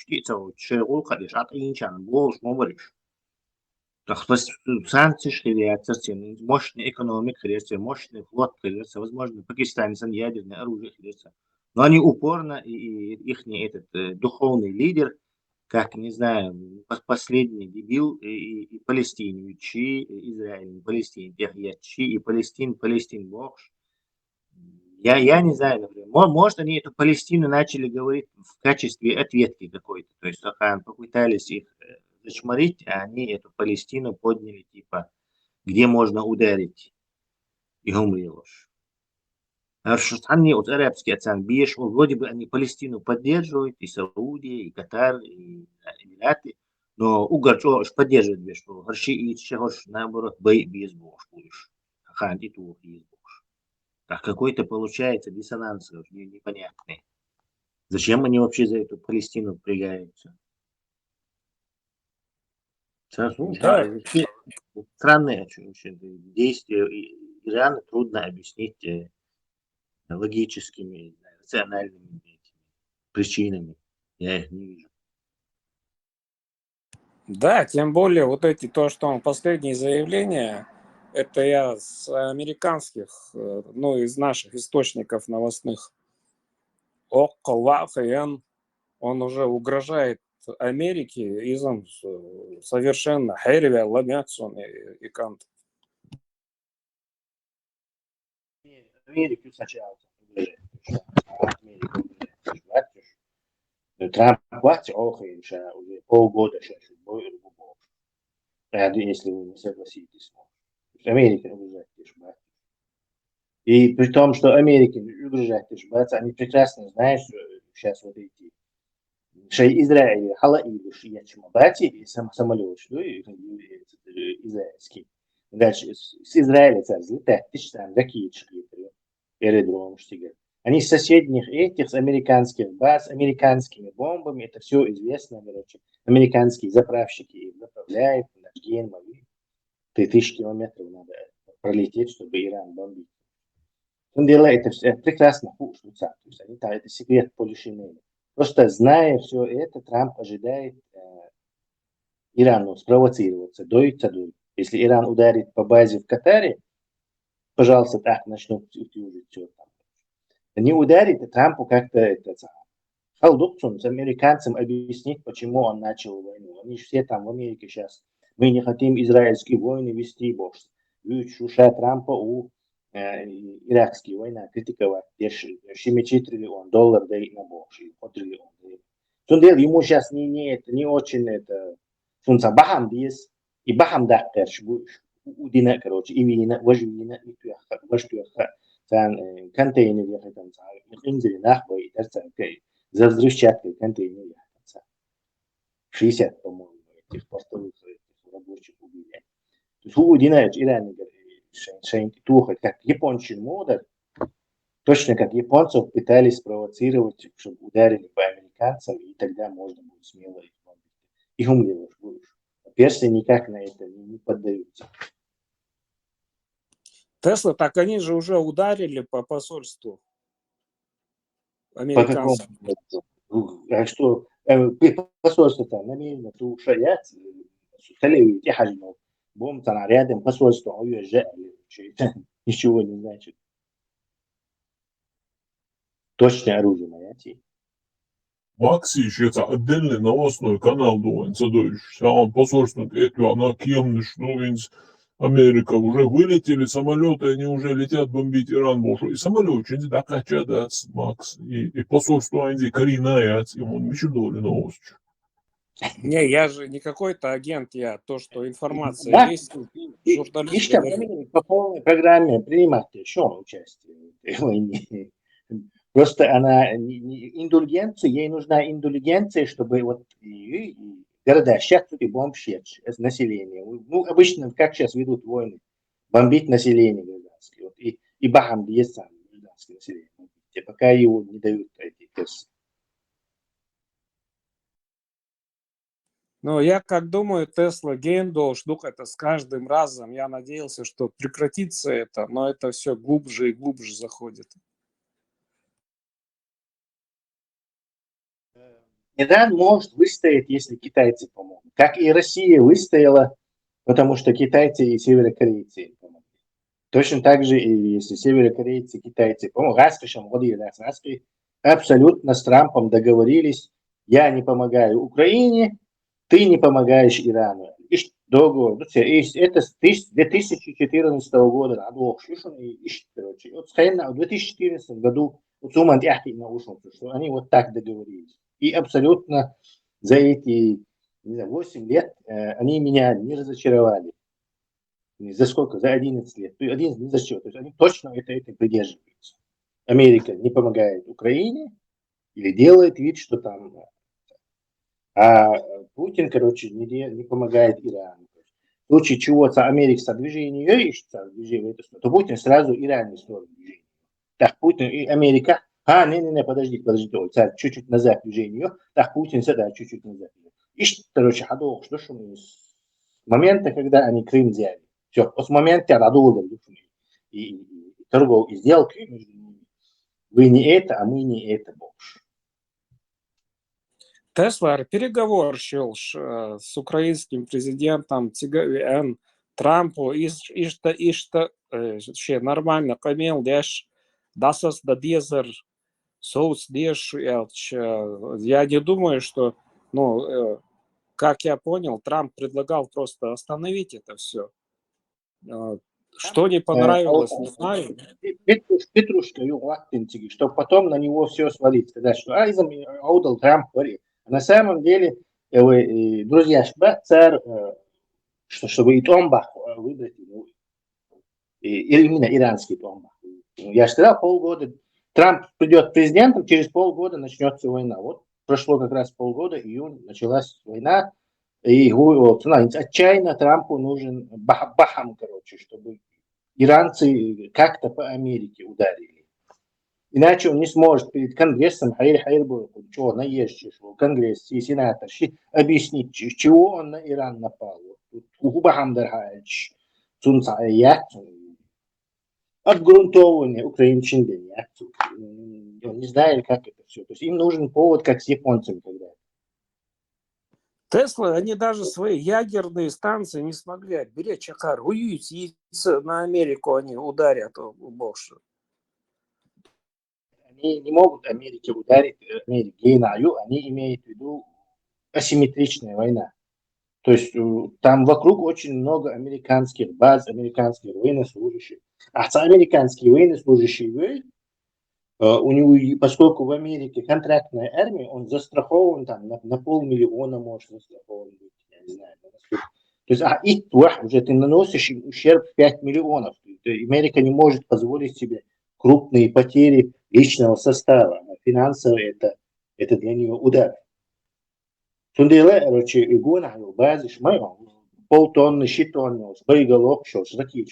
санкции ширятся, мощная экономика ширится, мощный флот ширится, возможно, Пакистан ядерное оружие ширится. Но они упорно, и их этот духовный лидер, как, не знаю, последний дебил, и Палестину, чи Израиль, Палестин, чи и Палестин, Бог. Я не знаю, например, может, они эту Палестину начали говорить в качестве ответки какой-то. То есть, попытались их зачморить, а они эту Палестину подняли, типа, где можно ударить. И умрелось. Они вот арабские оценки, вроде бы они Палестину поддерживают, и Саудия, и Катар, и Эмираты, но Угарчо поддерживает, что Харши и Чехош, наоборот, без Бог, Хахан и Тух есть Бог. Так какой-то получается диссонанс непонятный. Зачем они вообще за эту Палестину впрягаются? Странные действия Ирана трудно объяснить логическими, рациональными причинами. Я их не вижу. Да, тем более вот эти, то, что последние заявления, это я с американских, ну, из наших источников новостных. Он уже угрожает Америке из-за совершенно хервя ламятсон и кант. Америку сначала Трамп платит уже полгода сейчас, если вы не согласитесь. Америка угрожает. И при том, что Америка угрожает, они прекрасно знают, что сейчас вот эти Израиль, Халаилуш, и самолет, что израильский. Дальше с Израиля взлетать, там ракетчики, аэродром, они с соседних этих, с американских баз, американскими бомбами, это все известно, короче. Американские заправщики их заправляют, на генмовые. 3000 километров надо пролететь, чтобы Иран бомбить. Он делает это прекрасно, то есть это секрет Полишинеля. Просто зная все это, Трамп ожидает Ирану спровоцироваться, доить. Если Иран ударит по базе в Катаре, пожалуйста, так начнут утюжить все там. Не ударит, Трампу как-то халдукцун с американцам объяснить, почему он начал войну. Они все там в Америке сейчас. Мы не хотим израильские войны вести, бог. Шуша Трампа у иракские войны критиковать. $4 триллион дает на бог. Ему сейчас не очень это. Сунца бахам биес и бахам дактерш удина, короче, и вина, вожвина, и вожтюха. Контейнер ехать там, инжири нахуй, и за взрывчаткой контейнер ехать. 60, по-моему, этих постовых рабочих убили. То есть удина, Иран, шейн тухать, как япончин модер, Точно как японцев пытались спровоцировать, чтобы ударили по американцам, и тогда можно будет смело их бомбить. И умливаешь будешь. Персы никак на это не поддаются. Тесла, так они же уже ударили по посольству По какому американскому. поводу? А что, посольство-то намеренно шаят, стали тихо, бомб-то рядом, посольство уезжали. Ничего не значит. Точное оружие, понимаете? Макси это отдельный новостной канал думает, задающийся. А он посольство это на кем, что Америка уже вылетели самолеты, они уже летят бомбить Иран. И самолет через докача, да, Макс. И посольство они коренное, и он мечудоли новость. Не, я же не какой-то агент, я то, что информация Да. есть, журналист Ишь, говорит. по полной программе принимать еще участие в этой войне. Просто она индульгенция, ей нужна индульгенция, чтобы вот и города сейчас тут и бомбщик население. Ну, обычно, как сейчас ведут войны, бомбить население гражданское. Вот, и бахам есть сам гражданское население. Пока его не дают эти персы. Но я как думаю, Тесла Гейндол, штука это с каждым разом. Я надеялся, что прекратится это, но это все глубже и глубже заходит. Иран может выстоять, если китайцы помогут. Как и Россия выстояла, потому что китайцы и северокорейцы им помогли. Точно так же, и если северокорейцы и китайцы помогут, абсолютно с Трампом договорились, я не помогаю Украине, ты не помогаешь Ирану. Договор. Это с 2014 года. Короче, вот в 2014 году что они вот так договорились. И абсолютно за эти 8 лет они меня не разочаровали. За сколько? За 11 лет. 11 не за счет. То есть они точно это придерживаются. Америка не помогает Украине или делает вид, что там... А Путин, короче, не помогает Ирану. В случае чего-то Америка движение ищет, движение, то Путин сразу Иран не сторону движения. Так, Путин и Америка... не, подожди, чуть-чуть назад движение. Так, Путин сюда чуть-чуть назад. И, короче, что с момента, когда они Крым взяли. Все, с момента и торгов, и сделки между ними. Вы не это, а мы не это больше. Тесла переговор шел с украинским президентом Цигавен Трампу ще нормально камел деш дасас да дезер соус деш. Я не думаю, что, как я понял, Трамп предлагал просто остановить это все. Что не понравилось, не знаю. Петрушка, чтобы потом на него все свалить. Сказать, что аудал Трамп говорит. На самом деле, друзья, царь, чтобы и Томбах выбрать, или именно иранский Томбах. Я же сказал, полгода. Трамп придет президентом, через полгода начнется война. Вот прошло как раз полгода, июнь, началась война. И отчаянно Трампу нужен бахам, короче, чтобы иранцы как-то по Америке ударили. Иначе он не сможет перед Конгрессом, чего наезжешь, Конгресс и сенатор, объяснить, чего он на Иран напал. Обгрунтовывание украинчин он не знает, как это все. То есть им нужен повод, как с японцами когда-то. Тесла, они даже свои ядерные станции не смогли отберечь. И на Америку они ударят больше. Они не могут Америке ударить, они имеют в виду асимметричная война. То есть там вокруг очень много американских баз, американских военнослужащих. А американские военнослужащие, у него, поскольку в Америке контрактная армия, он застрахован там на 500 000 может застрахован быть, я не знаю. То есть, уже ты наносишь им ущерб в 5 миллионов. Америка не может позволить себе крупные потери личного состава. Финансово это для нее удар. Короче, игона базы полтонны, щитонны, боеголовки, такие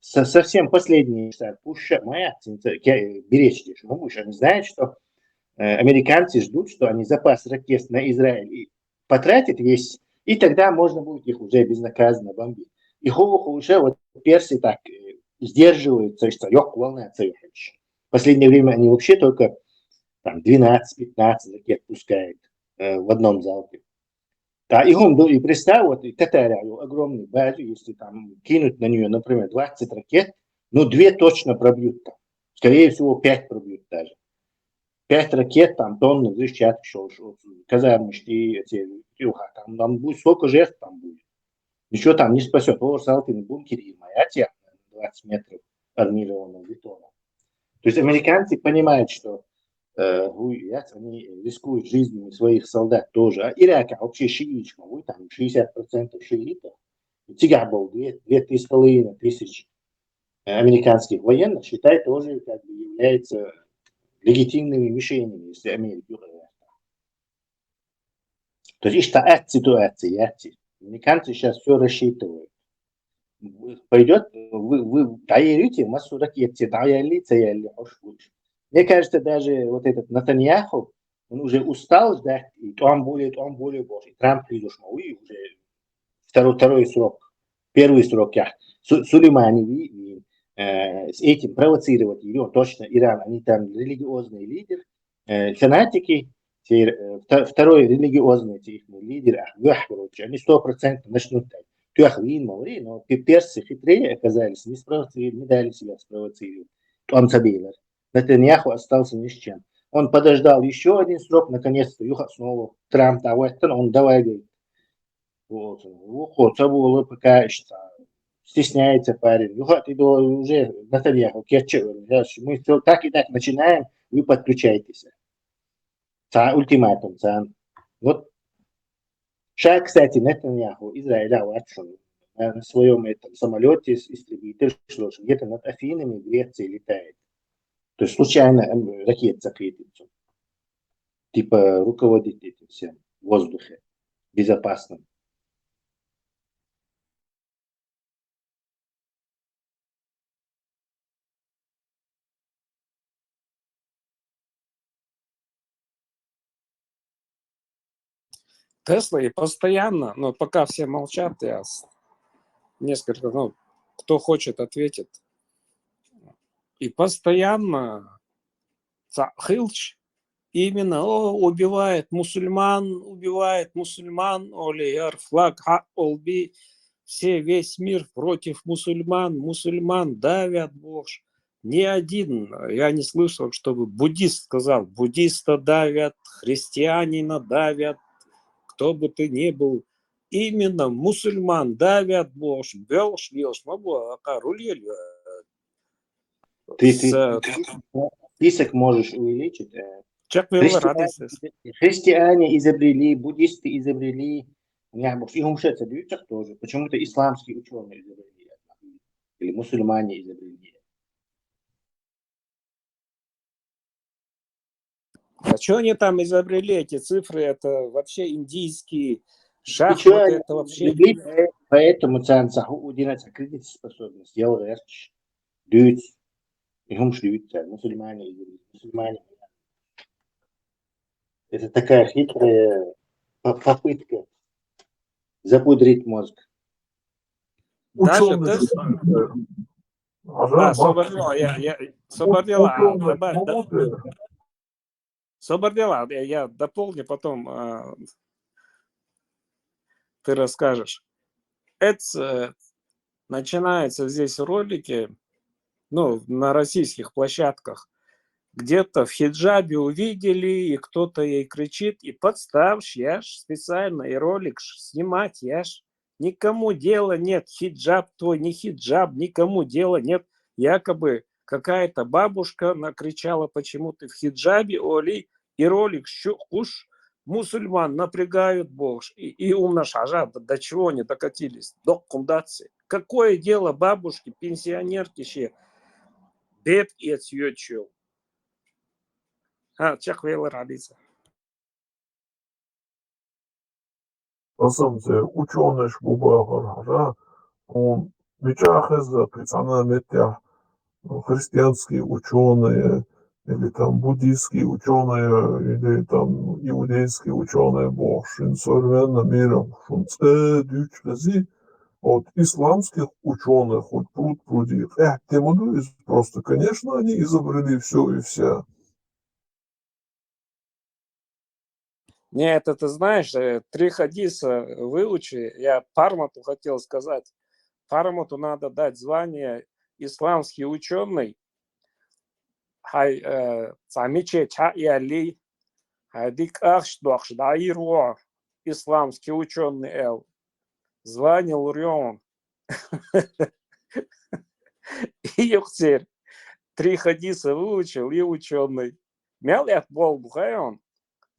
совсем последний пуша моя беречь, они знают, что американцы ждут, что они запас ракет на Израиль потратят весь, и тогда можно будет их уже безнаказанно бомбить. И уже вот персы так сдерживаются, что волна. В последнее время они вообще только там 12-15 ракет пускают в одном залпе. Да, и он был, и представь, вот и Катарию огромную базу, если там кинуть на нее, например, 20 ракет, ну 2 точно пробьют там. Скорее всего, 5 пробьют даже. 5 ракет, там тонны взрывчатки, казармы, там будет сколько жертв там будет. Ничего там не спасет. Вот Салкин бункер и моя тема, 20 метров армированного бетона. То есть американцы понимают, что они рискуют жизнями своих солдат тоже. А Ирак вообще шиитчик, там 60% шиитов. Всегда был 2-3,5 тысяч американских военных, считай, тоже как бы является легитимными мишенями, если Америка. То есть это ситуация. Американцы сейчас все рассчитывают. Пойдет, вы даете массу ракет, даете. Мне кажется, даже вот этот Натаньяху, он уже устал ждать, и он более божий. Трамп придет, и уже второй срок, первый срок. Сулеймани с этим провоцировать его, точно Иран, они там религиозный лидер, фанатики, второй религиозный их лидер, они 100% начнут так. Но персы хитрее оказались, не дали себя спровоцировать. Он забил. Натаньяху остался ни с чем. Он подождал еще один срок, наконец-то, снова Трамп, он давай, говорит, вот, было пока стесняется парень. Уже Натаньяху, мы все так и так начинаем, вы подключайтесь. Ультиматум. Вот шаг, кстати, Натаньяху, Израиля, на своем этом самолете истребитель, где-то над Афинами, Греции летает. То есть случайно ракет закрепится. Типа руководит этим всем в воздухе безопасным. Тесла и постоянно, но пока все молчат, я несколько, кто хочет, ответит. И постоянно Хилч именно убивает мусульман, олиар, флаг, олби, все, весь мир против мусульман давят, боже. Ни один, я не слышал, чтобы буддист сказал, буддиста давят, христианина давят, кто бы ты ни был, именно мусульман давят, боже, белш, могу, Ты список можешь увеличить. Христиане изобрели, буддисты изобрели, и умшецы тоже. Почему-то исламские ученые изобрели. Или мусульмане изобрели. А что они там изобрели, эти цифры? Это вообще индийские шахматы, это вообще... Поэтому у 11 кредитоспособность, сделал РЧ, дють, и мусульмане изобрели. Мусульмане. Это такая хитрая попытка запудрить мозг. Даже Собордела, я дополню, потом ты расскажешь. Это начинается здесь ролики, на российских площадках. Где-то в хиджабе увидели, и кто-то ей кричит, и подставь, я ж специально и ролик снимать, я ж никому дела нет, хиджаб твой, не хиджаб, никому дела нет. Якобы какая-то бабушка накричала, почему ты в хиджабе, Оли, и ролик уж мусульман напрягают, боже, и умножа, до чего они докатились, до кундации. Какое дело бабушки, пенсионерки ще, бед и отъечил. Чех вейлер родиться. На самом деле, ученый Шбуба, он Мичахеза, Пицана Метя, христианские ученые, или там буддийские ученые, или там иудейские ученые, бог, современного мира, дючлези, от исламских ученых, от пруд прудит. Тему просто, конечно, они изобрели все и вся. Нет, это ты знаешь, 3 хадиса выучи. Я Пармату хотел сказать. Пармату надо дать звание исламский ученый. Хай самиче ча и али. Дик ахш дохш даирво. Исламский ученый эл. Звание Лурион. И юхтер. 3 хадиса выучил и ученый. Мял я бол бухайон.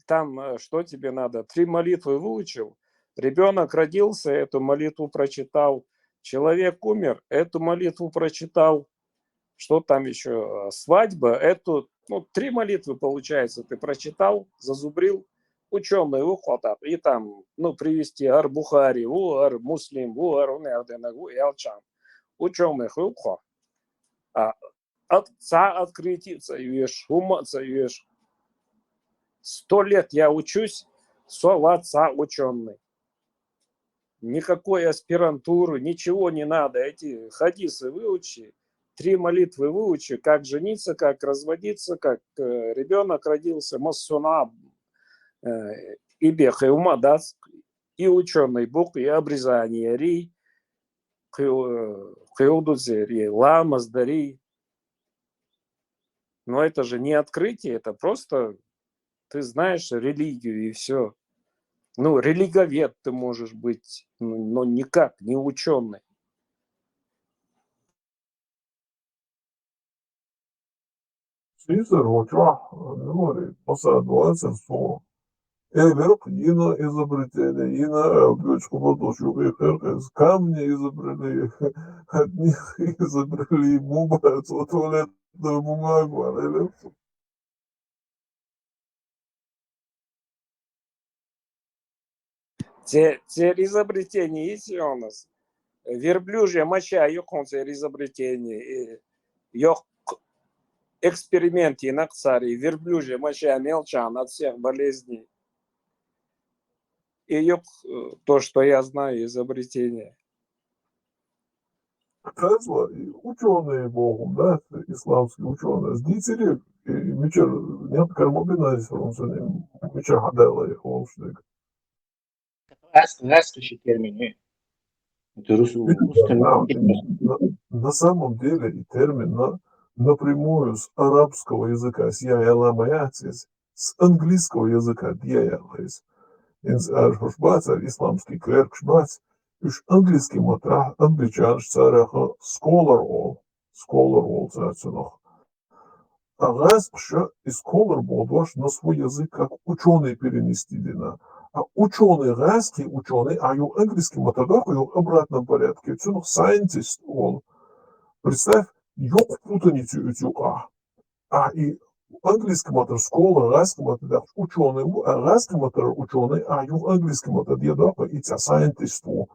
Там что тебе надо? 3 молитвы выучил. Ребенок родился, эту молитву прочитал. Человек умер, эту молитву прочитал. Что там еще? Свадьба, эту, 3 молитвы получается. Ты прочитал, зазубрил, ученый ухватал. И там, привести ар-Бухари, ар-Муслим, ар-Унерденагу и алчан. Ученых ухва. Отца открытиться, веш, уматься, веш. 100 лет я учусь, отца ученый. Никакой аспирантуры, ничего не надо. Эти хадисы выучи, 3 молитвы выучи, как жениться, как разводиться, как ребенок родился, массуна, и бех, и ума, да, и ученый Бог, и обрезание, ри, и ламас, дари. Но это же не открытие, это просто ты знаешь религию и все. Религовед ты можешь быть, но никак не ученый. Caesar говорит, последовательно слово. Эверк, ино изобретение, ино бючку подушку и из камня изобрели, от них изобрели бумагу, туалетную бумагу, Те изобретения есть у нас. Верблюжья моча, ёхонце изобретение. Ёх эксперименты на царе. Верблюжья моча мелчан от всех болезней. И то, что я знаю, изобретение. Тесла и ученые Богом, да, исламские ученые, сдители, и мечер, нет, кармобинайс, он с ним, мечер гадала их, он штык. Растущий термин. Это На самом деле и термин напрямую с арабского языка, с яяламаятис, с английского языка, дьяялайс. Инс аршбац, исламский клерк шбац, уж английский матра, англичан шцараха, scholar all, царцунах. А раз еще и scholar был на свой язык, как ученый перенести дина. А ученый, райский ученый, а его английский матадах, его обратном порядке. Цунах scientist all. Представь, ёк путаницу утюка. И английский матер scholar, райский матадах ученый, а райский матер ученый, а его английский матадах, и тебя scientist all.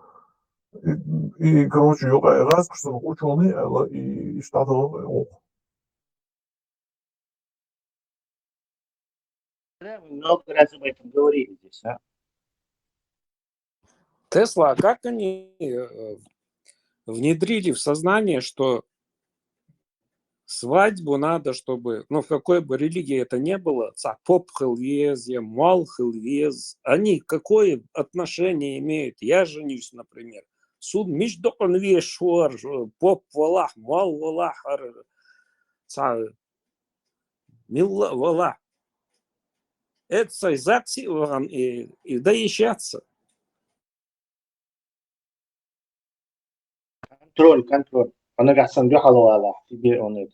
И короче, ёка райский, что ученый, и штатовый all. Мы много раз об этом говорили здесь, а? Тесла, как они внедрили в сознание, что свадьбу надо, чтобы, в какой бы религии это ни было, поп хилвез, мал хилвез, они какое отношение имеют? Я женюсь, например. Суд междоон вешуар, поп валах, мал валах, милла валах. Это закси и доещаться. Контроль. Он тебе он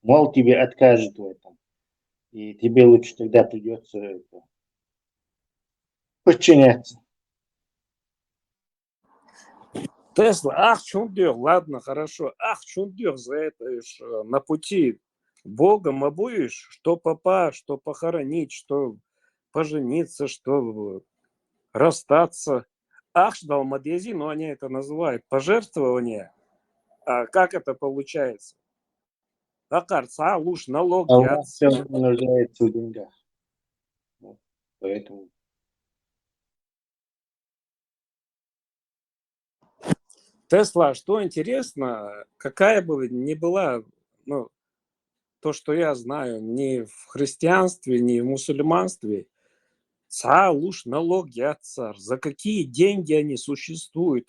мол, тебе откажет в этом. И тебе лучше тогда придется подчиняться. Тесла, чундер, ладно, хорошо. Чундер за это на пути Богом обуешь, что папа, что похоронить, что пожениться, что расстаться. Далмадези, но они это называют пожертвование. как это получается? Акарца, луж, налог, Allah все равно нуждается в деньгах. Вот. Поэтому Тесла, что интересно, какая бы ни была, ну, то, что я знаю, ни в христианстве, ни в мусульманстве, ца луж налог цар. За какие деньги они существуют?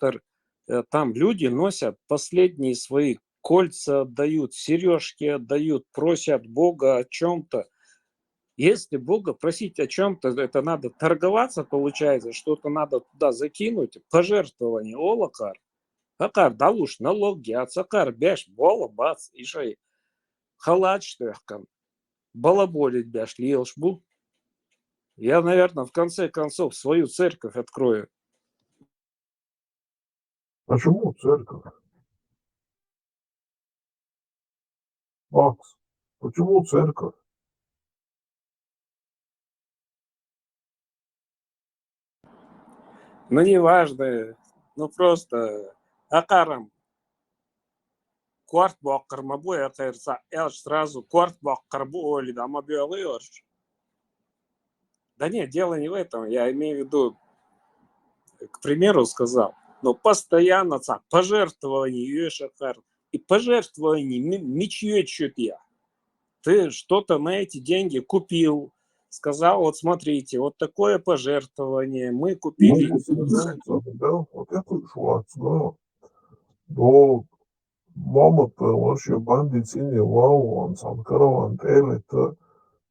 Там люди носят последние свои кольца, отдают, сережки отдают, просят Бога о чем-то. Если Бога просить о чем-то, это надо торговаться, получается, что-то надо туда закинуть, пожертвование, олакар. Акар далуш налоги, ацакар беш бола бац, ишай халат штехкан, балаболить беш лилшбу. Я, наверное, в конце концов свою церковь открою. Почему церковь? Макс, почему церковь? Ну, неважно, ну просто акарам кварт баккармабу, это сразу кварт баккарбу или да мобилыш. Да нет, дело не в этом. Я имею в виду, к примеру, сказал, но постоянно пожертвование шахар и пожертвование мечье я. Ты что-то на эти деньги купил, сказал, вот смотрите, вот такое пожертвование, мы купили. Да, вот это швац, да. Но мама-то вообще бандитини лауан, санкараван, телета,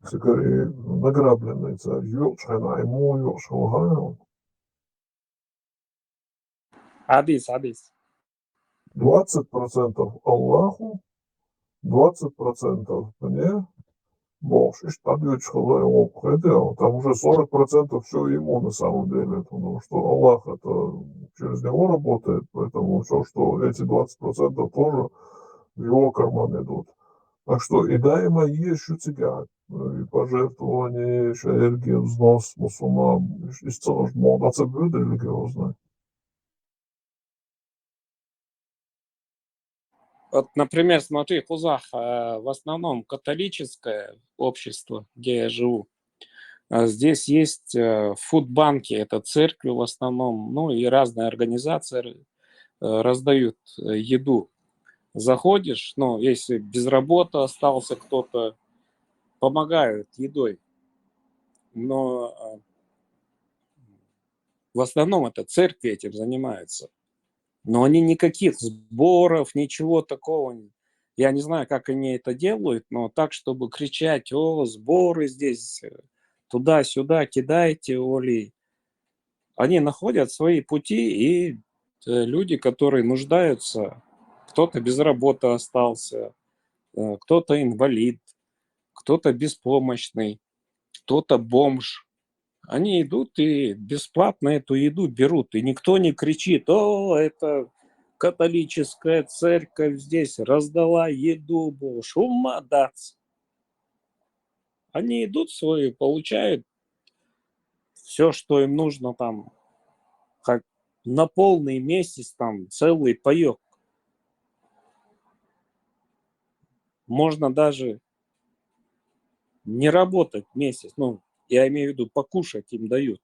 скорее награбленный царь, ёршхана, ему ёршхана. Адис. 20% Аллаху, 20% мне, боже, и штаб человек, хотя там уже 40% все ему на самом деле, потому что Аллах это через него работает, поэтому все, что эти 20% тоже в его карман идут. Так что и даимо еще тебя, и пожертвование, еще энергия, взнос мусульман, и целое, можно это будет религиозное. Вот, например, смотри, Хузах, в основном католическое общество, где я живу. Здесь есть фудбанки, это церкви в основном, ну и разные организации раздают еду. Заходишь, ну, если без работы остался кто-то, помогают едой. Но в основном это церкви этим занимаются. Но они никаких сборов, ничего такого. Я не знаю, как они это делают, но так, чтобы кричать, о, сборы здесь, туда-сюда кидайте, Оли. Они находят свои пути, и люди, которые нуждаются, кто-то без работы остался, кто-то инвалид, кто-то беспомощный, кто-то бомж. Они идут и бесплатно эту еду берут. И никто не кричит, о, это католическая церковь здесь раздала еду, шума дац. Они идут свои, получают все, что им нужно там, как на полный месяц, там, целый паёк. Можно даже не работать месяц. Ну, я имею в виду, покушать им дают.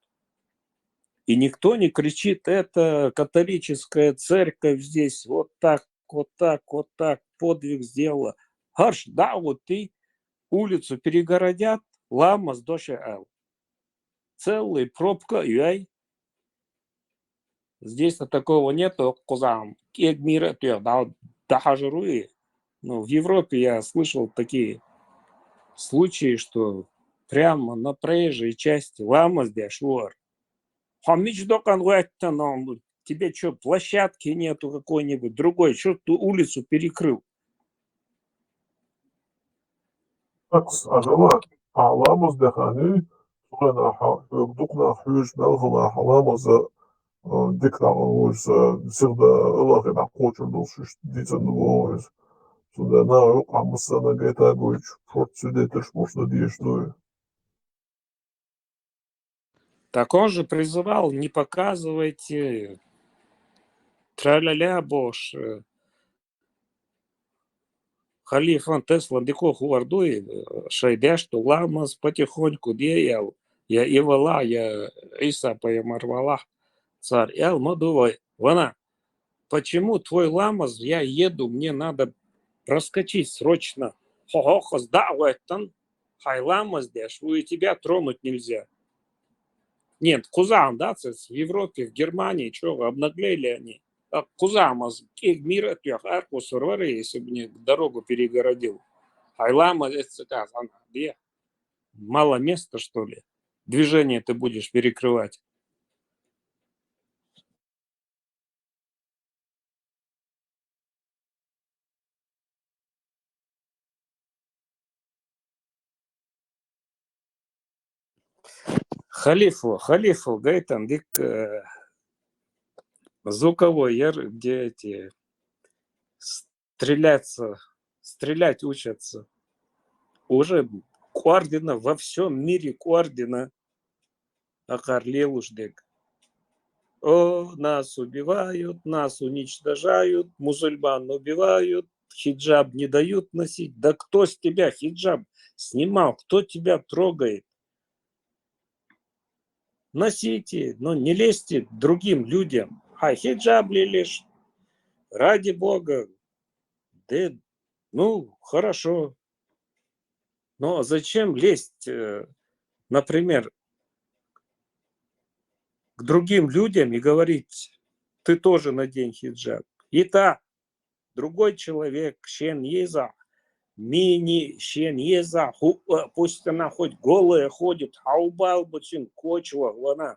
И никто не кричит, это католическая церковь здесь вот так, подвиг сделала. Харш, да, вот ты улицу перегородят, ламас доша эл. Целая пробка, яй. Здесь-то такого нету, кузам. Кегмира, дахажируи. Ну, в Европе я слышал такие случаи, что прямо на проезжей части ламас дешуар. Хамич докан но тебе что, площадки нету какой-нибудь другой, что ты улицу перекрыл? Такс, ажала, аламыз дехани, сугана юкдукна хюш белгала халамаза диктавалуис сирда Аллах да кочурдул шиш дицен дуоис. Суда на юк амсана гетагуич, форт сюдетеш можно диешнуе. Так он же призывал, не показывайте тра-ля-ля, бош. Халифан Тесла дико хуардуй, шайдеш, что ламас потихоньку деял, я ивала, я Иса поемарвала, царь, эл мадувай, вана, почему твой ламас, я еду, мне надо проскочить срочно, хохохос, да, вайтан, хай ламас деш, и тебя тронуть нельзя. Нет, кузан, да, в Европе, в Германии, что, обнаглели они. Кузамас, мир от арку сурвары, если бы мне дорогу перегородил. Айлама, это как, где? Мало места, что ли? Движение ты будешь перекрывать. Халифу, гайтан, дик звуковой, где эти стрелять учатся. Уже координа во всем мире координа. Акарлелушдек. О, нас убивают, нас уничтожают, мусульман убивают, хиджаб не дают носить. Да кто с тебя хиджаб снимал? Кто тебя трогает? Носите, но не лезьте другим людям. А хиджаб ли лишь? Ради Бога. Да, ну, хорошо. Но зачем лезть, например, к другим людям и говорить, ты тоже надень хиджаб. И так, другой человек, щен еза, мини щен еза, пусть она хоть голая ходит, хаубал бучин кочва, вона.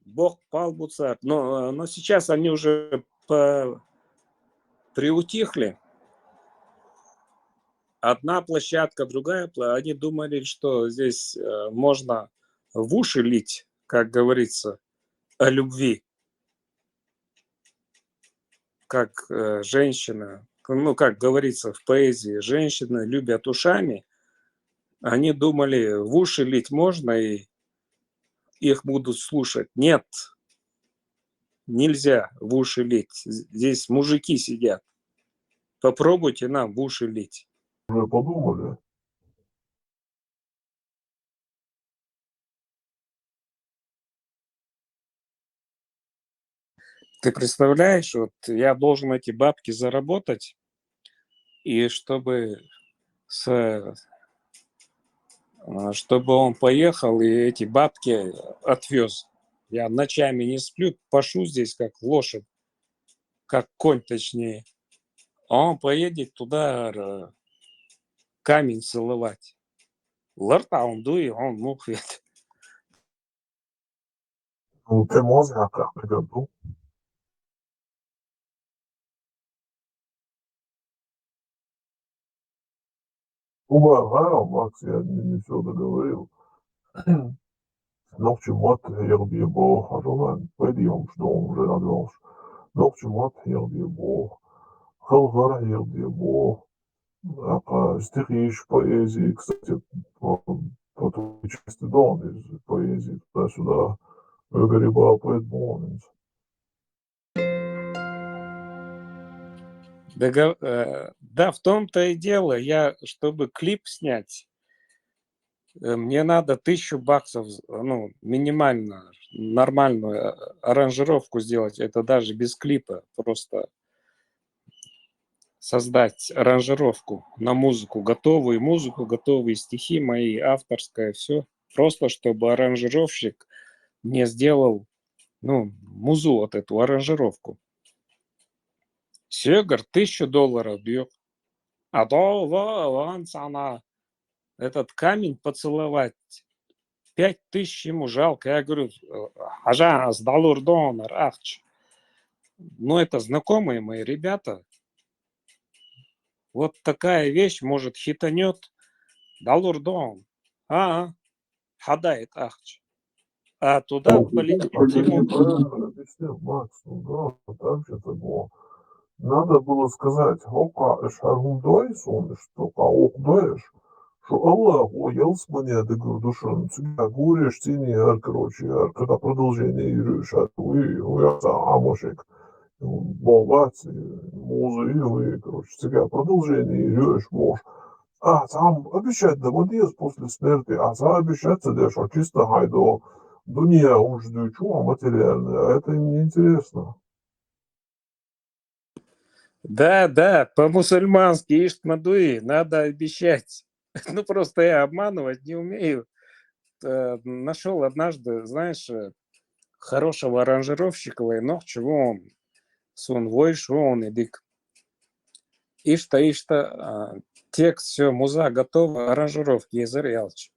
Бог пал буцар. Но сейчас они уже приутихли. Одна площадка, другая, они думали, что здесь можно в уши лить, как говорится, о любви. Как женщина, ну, как говорится в поэзии, женщины любят ушами. Они думали, в уши лить можно, и их будут слушать. Нет, нельзя в уши лить. Здесь мужики сидят. Попробуйте нам в уши лить. Уже подумали. Ты представляешь, вот я должен эти бабки заработать, и чтобы он поехал и эти бабки отвез. Я ночами не сплю, пашу здесь как лошадь, как конь точнее. А он поедет туда камень целовать. Ларта он дует, он мухает. Ну, ты можно как году. Уважаю, Макс, я не все договорил. Nokçumat diye bu hajalan pediyormuş doğum renadıyormuş. Nokçumat diye bu Халгар diye bu стихи поэзии, кстати, по той части дом из поэзии туда-сюда выгоребал поэт Бонинс. Да, в том-то и дело. Чтобы клип снять, мне надо $1000, ну, минимально, нормальную аранжировку сделать. Это даже без клипа. Просто создать аранжировку на музыку, готовые стихи мои, авторское, все. Просто чтобы аранжировщик мне сделал, ну, музу, вот эту аранжировку. Сегар $1000 бьет. А то вон она этот камень поцеловать. 5000 ему жалко. Я говорю, ажа, сдалур донор, ахч. Ну, это знакомые мои ребята. Вот такая вещь, может, хитанет. Далур дон. Хадает ахч. А туда полетит ему. Правильно объяснил, Макс, ну да, так же это было. Надо было сказать, ока эшаргундой сон, что окдоешь, что Аллах оелс мне дегурдушен, тебя гуришь, тени, короче, когда продолжение юришь, уяса амошек, Болбать, музы, и, короче, тебя продолжение, идешь, можешь. А, там обещать доводилось после смерти, а за обещаться дешь, а чисто хайдо. Дуния уж чего материальное, а это им не интересно. Да, да, по-мусульмански Ишт-Мадуи надо обещать. Ну, просто я обманывать не умею. Нашел однажды, знаешь, хорошего аранжировщика, но чего он сон войшо он идик. Ишта, текст, все, муза готова, аранжировки, Езер Ялч.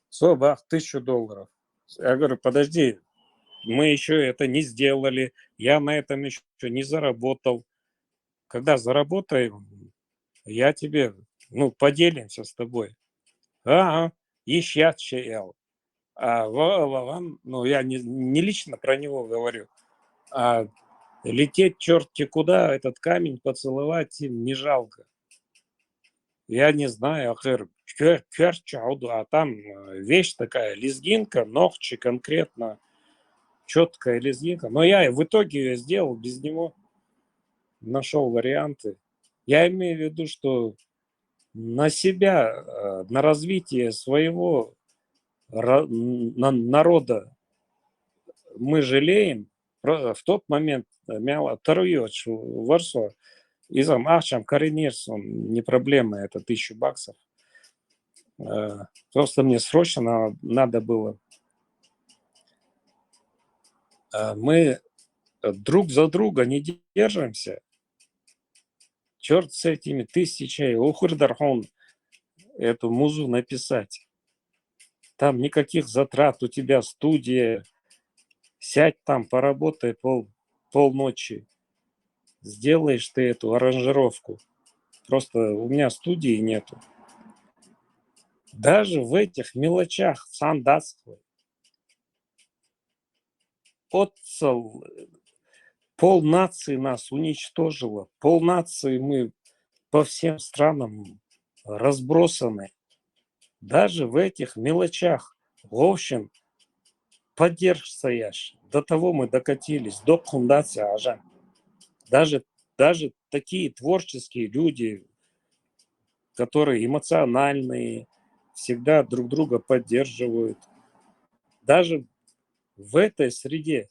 Собах, $1000. Я говорю, подожди, мы еще это не сделали, я на этом еще не заработал. Когда заработаем, я тебе, поделимся с тобой. Ага, ищат чаял. Вам, я не лично про него говорю, а лететь черти куда, этот камень поцеловать им не жалко. Я не знаю, а там вещь такая, лезгинка, ногчи конкретно, четкая лезгинка. Но я в итоге ее сделал без него, нашел варианты. Я имею в виду, что на себя, на развитие своего народа мы жалеем. В тот момент мяла таруёч варсо, и зам ахчам коренерсон, не проблема, это $1000. Просто мне срочно надо было. Мы друг за друга не держимся. Черт с этими 1000, ухурдархон эту музу написать. Там никаких затрат, у тебя студия. Сядь там, поработай полночи. Сделаешь ты эту аранжировку. Просто у меня студии нету. Даже в этих мелочах сандацкой. Пол нации нас уничтожило. Пол нации мы по всем странам разбросаны. Даже в этих мелочах. В общем, поддерживаешь. До того мы докатились. До фундации Ажан. Даже такие творческие люди, которые эмоциональные, всегда друг друга поддерживают. Даже в этой среде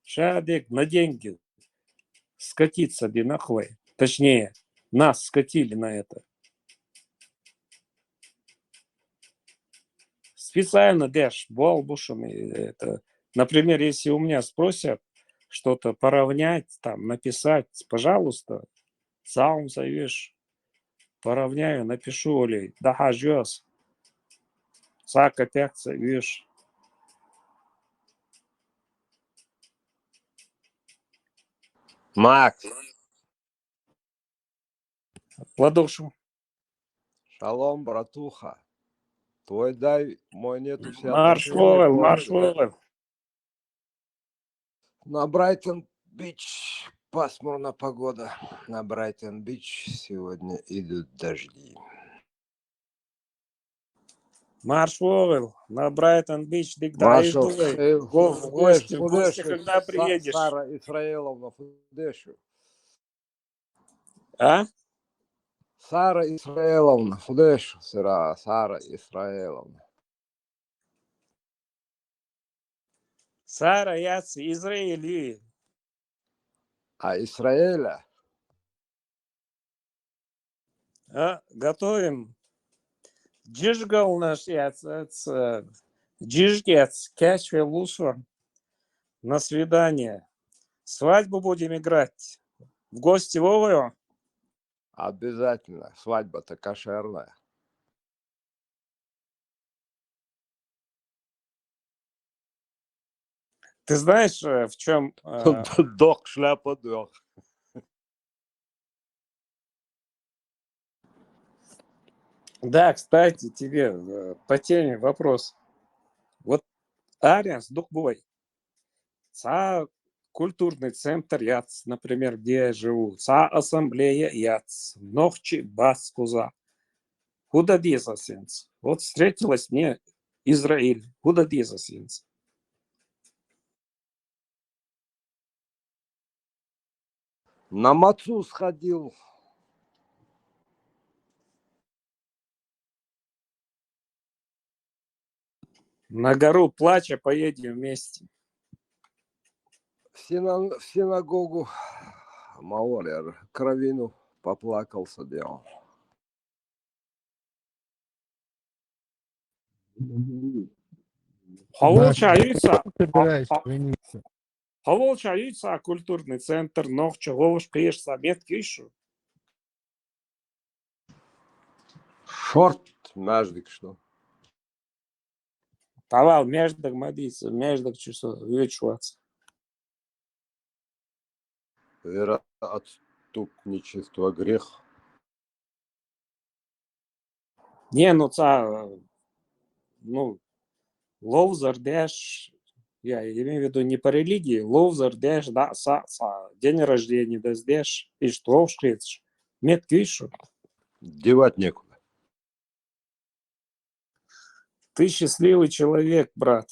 шадек на деньги скатиться бинахвой. Точнее, нас скатили на это. Специально дэш болбушами. Это, например, если у меня спросят что-то поравнять, там, написать, пожалуйста, сам зовешь, поравняю, напишу, Олей, да жёс, сака пякца, видишь. Макс, Ладошу. шалом, братуха. Твой дай, мой нету, все отношения Маршвовел, портят. маршвовел. На Брайтон-Бич пасмурная погода. На Брайтон-Бич сегодня идут дожди. Маршвовел, на Брайтон-Бич, дигда Маршал, издувай. В гости, Фудеш, когда приедешь. Сара Исраиловна Фудешу. А? Сара Исраиловна Фудешу, Сара Исраиловна. Сара, яцы, Израиль. А Израиля? Готовим. Джижгал наш яц, джижгец, кячве лусор. На свидание. Свадьбу будем играть. В гости Вовою. Обязательно. Свадьба-то кошерная. Ты знаешь, в чем... Док, шляпа, док. Да, кстати, тебе по теме вопрос. Вот Ариас, Духбой, культурный центр Яц, например, где я живу, ассамблея Яц, Нохчи Баскуза, куда дезасенс. Вот встретилась мне Израиль, куда дезасенс. На мацу сходил. На гору плача поедем вместе. В синагогу Маорер кровину поплакался делал. Получается, Собираюсь жениться. получается культурный центр, но чего ж пьешь самет кишу? Шорт междик что. Тавал между мадица, между часов вечуаться. Вероотступничество грех. Не, ну ну, ловзардеш, я имею в виду не по религии, ловзардеш, да, день рождения даздеш, и что в шкрец, мет кишу. Девать некуда. Ты счастливый человек, брат.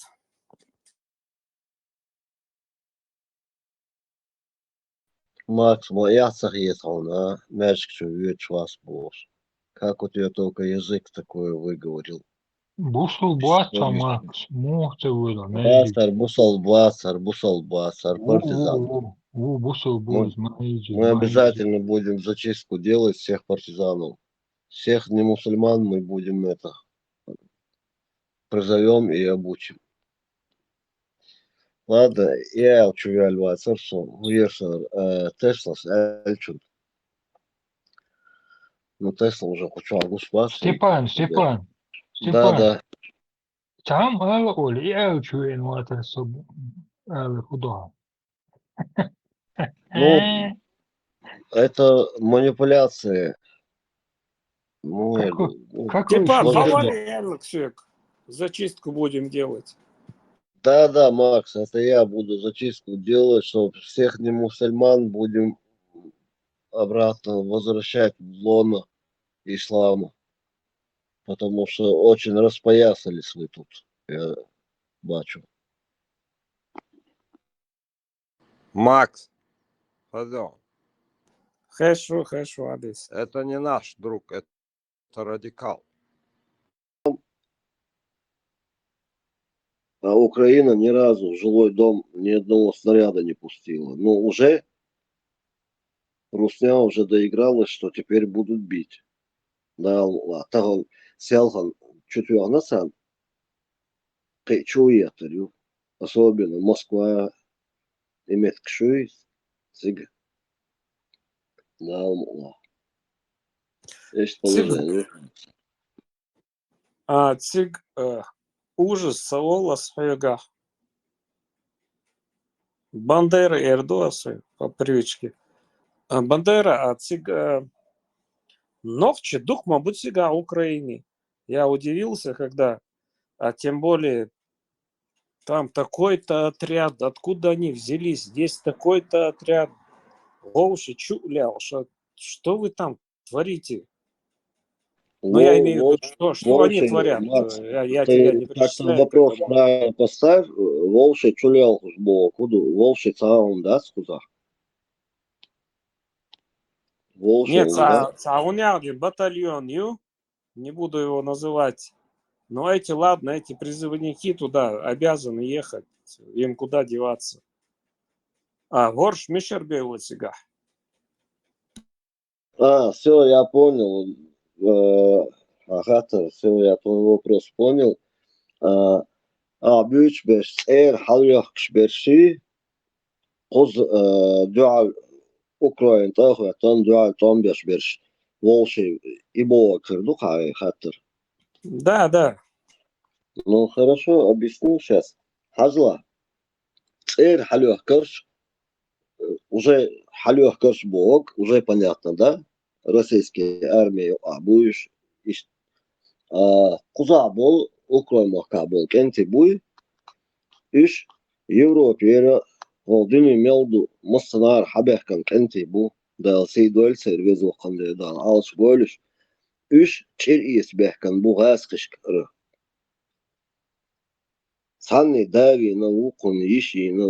Макс, я съехал на мячик вас босс. Как у тебя только язык такой выговорил. Бусул Басар, Макс, мухты выдал, Бусал Басар, партизан. Бусул Мы, Буз, Маиджи, мы обязательно будем зачистку делать всех партизанов. Всех не мусульман мы будем это призовем и обучим. Ладно, я учу Альва Церсу, Уерсер, Теслас, Эльчун. Ну, Тесла уже хочу Агуспас. Степан. Да. Там Ала Оли, я учу инватор суб Ала Худо. Ну, это манипуляции. Ну, я говорю, Какой Степан, возможно. повали Алексеек, зачистку будем делать. Да, Макс, это я буду зачистку делать, чтобы всех не мусульман будем обратно возвращать в лоно ислама. Потому что очень распоясались вы тут, я бачу. Макс, пойдем. Хорошо, Адис. Это не наш друг, это радикал. А Украина ни разу в жилой дом ни одного снаряда не пустила. Но уже Русня уже доигралась, что теперь будут бить. Да, тагон селхан чутьёгнасан кычуятырю. Особенно Москва имеет кшуй цыг. Да, есть положение. Циг ужас салола своего. Бандера и Эрдосы по привычке. Бандера, циг ногче дух, мабуть, сега Украины. Я удивился, когда, тем более, там такой-то отряд, откуда они взялись, здесь такой-то отряд. Волши, чулял, что вы там творите? Ну, я имею в виду, что они творят. Макс, Я ты тебя не как-то причисляю к вопрос этому. правильно поставь. Волши чулял было куду. Волши цаун, да, скуда? Волши, Нет, да? Цауняги, батальон, не буду его называть. Но эти призывники туда обязаны ехать. Им куда деваться? Горш Мишербейл сега. Все, я понял. Агата, все, я твой вопрос понял. Büyük bir eğer halıyakış bir şey koz dua Ukrayna tahvatan dua tam bir волши и было кырдук хаттер. Да. Ну хорошо, объясню сейчас. Хазла. Эйр халюхкарш. Уже халюхкарш бог, уже понятно, да? Российские армии будешь. Куза бол, Украина был. Кенти буй. Иш Европе Голдини мелду мостнар хабехкан кенти бу. Да сейдуэль сервиз оқанды да алш бөлүш. Үш чир иес бехкан бу газ кышкыры. Санни дави на укун иши на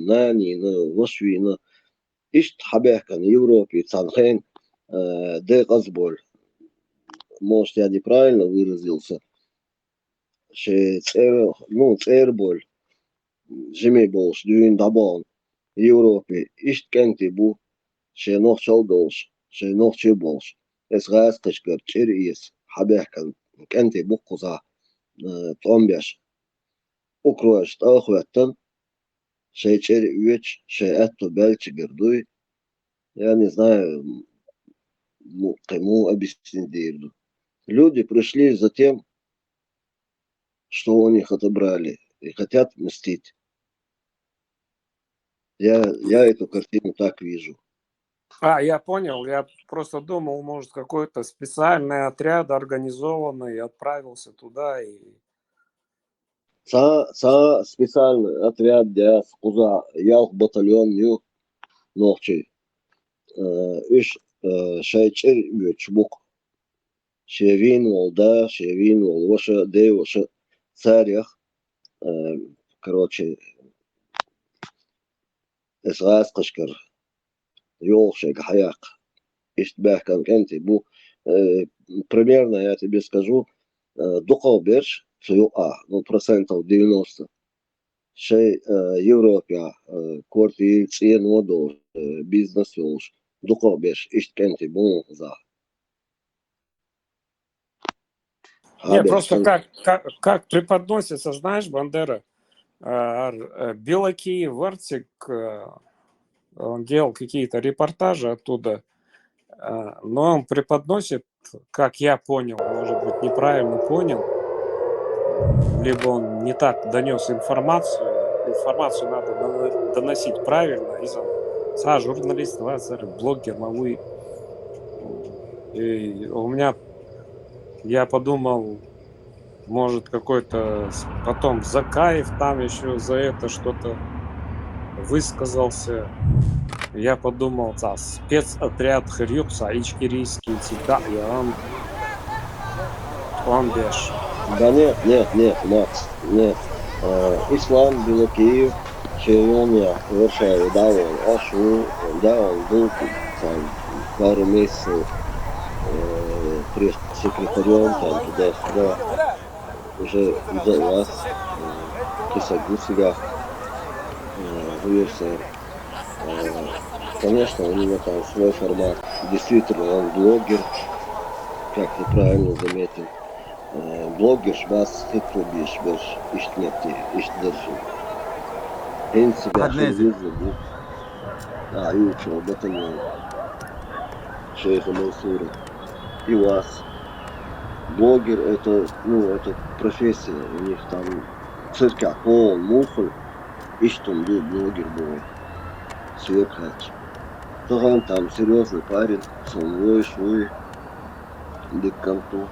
нани на лошви на ишт хабех кан Европе цанхен де газболь. Может, я неправильно выразился. Церболь, жеми болш, дюин дабон, Европе, ишт кенти бу, ше нох чал долш, ше нох че болш. Эс газ кышкыр, чер иес, хабех кан, кенти бу куза, томбяш. Укруаш, тахуяттан, ше чер уеч, ше этто бельчигер дуй. Я не знаю, кому объяснить дирду. Люди пришли за тем, что у них отобрали, и хотят мстить. Я эту картину так вижу. Я понял. Я просто думал, может, какой-то специальный отряд организованный отправился туда и... Специальный отряд для куза ялх батальон ню нохчи. Иш шайчер чбук. Шевин волда, шевин вол, ваша дей, ваша царях. Короче, эсгас кашкар. Ёлшек хаяк. Иш бахкан кенти бу. Примерно я тебе скажу. Духов берж, ну, процентов 90. Шей Европа, квартир, цен водол, бизнес велш. Духов берж, иш кенти бу за. Не, просто как преподносится, знаешь, Бандера, Белокий Вартик, он делал какие-то репортажи оттуда, но он преподносит, как я понял, может быть, неправильно понял, либо он не так донес информацию надо доносить правильно, и журналист, блогер, и у меня, я подумал, может, какой-то потом Закаев там еще за это что-то высказался. Я подумал, спецотряд Хрюкса, ичкерийский цвета, и он беш. Да нет, Макс, нет. Ислам Белокиев, Черемия, Варшава, да, он был там пару месяцев пресс-секретарем, там туда-сюда, уже из-за вас, присягну себя в ЮСР. Конечно, у него там свой формат. Действительно, он блогер, как ты правильно заметил. Блогер шмас хитрубиш беш иштнети, иштдержи. Эн себя шервизу. И учил батальон. Шейха Мансура. И вас. Блогер это профессия. У них там цирка пол, мухоль. Иштун блогер был. Сверхач. Он там серьезный парень. Соловой, швы. Дикканту.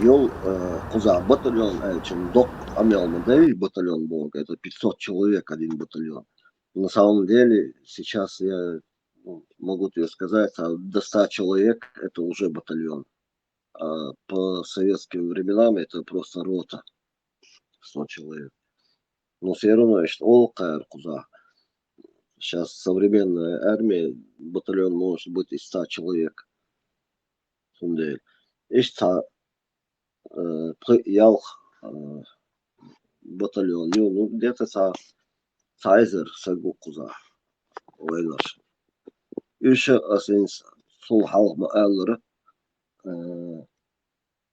Йол куза батальон, чем док амел модель батальон был, это 500 человек один батальон. На самом деле сейчас я могу тебе сказать, до 100 человек это уже батальон. А по советским временам это просто рота 100 человек. Но все равно куза. Сейчас современная армия, батальон может быть из 100 человек. Ялх батальон, где-то Сайзер Сагукуза, Уэллаш. Еще асенс сулхал маалра,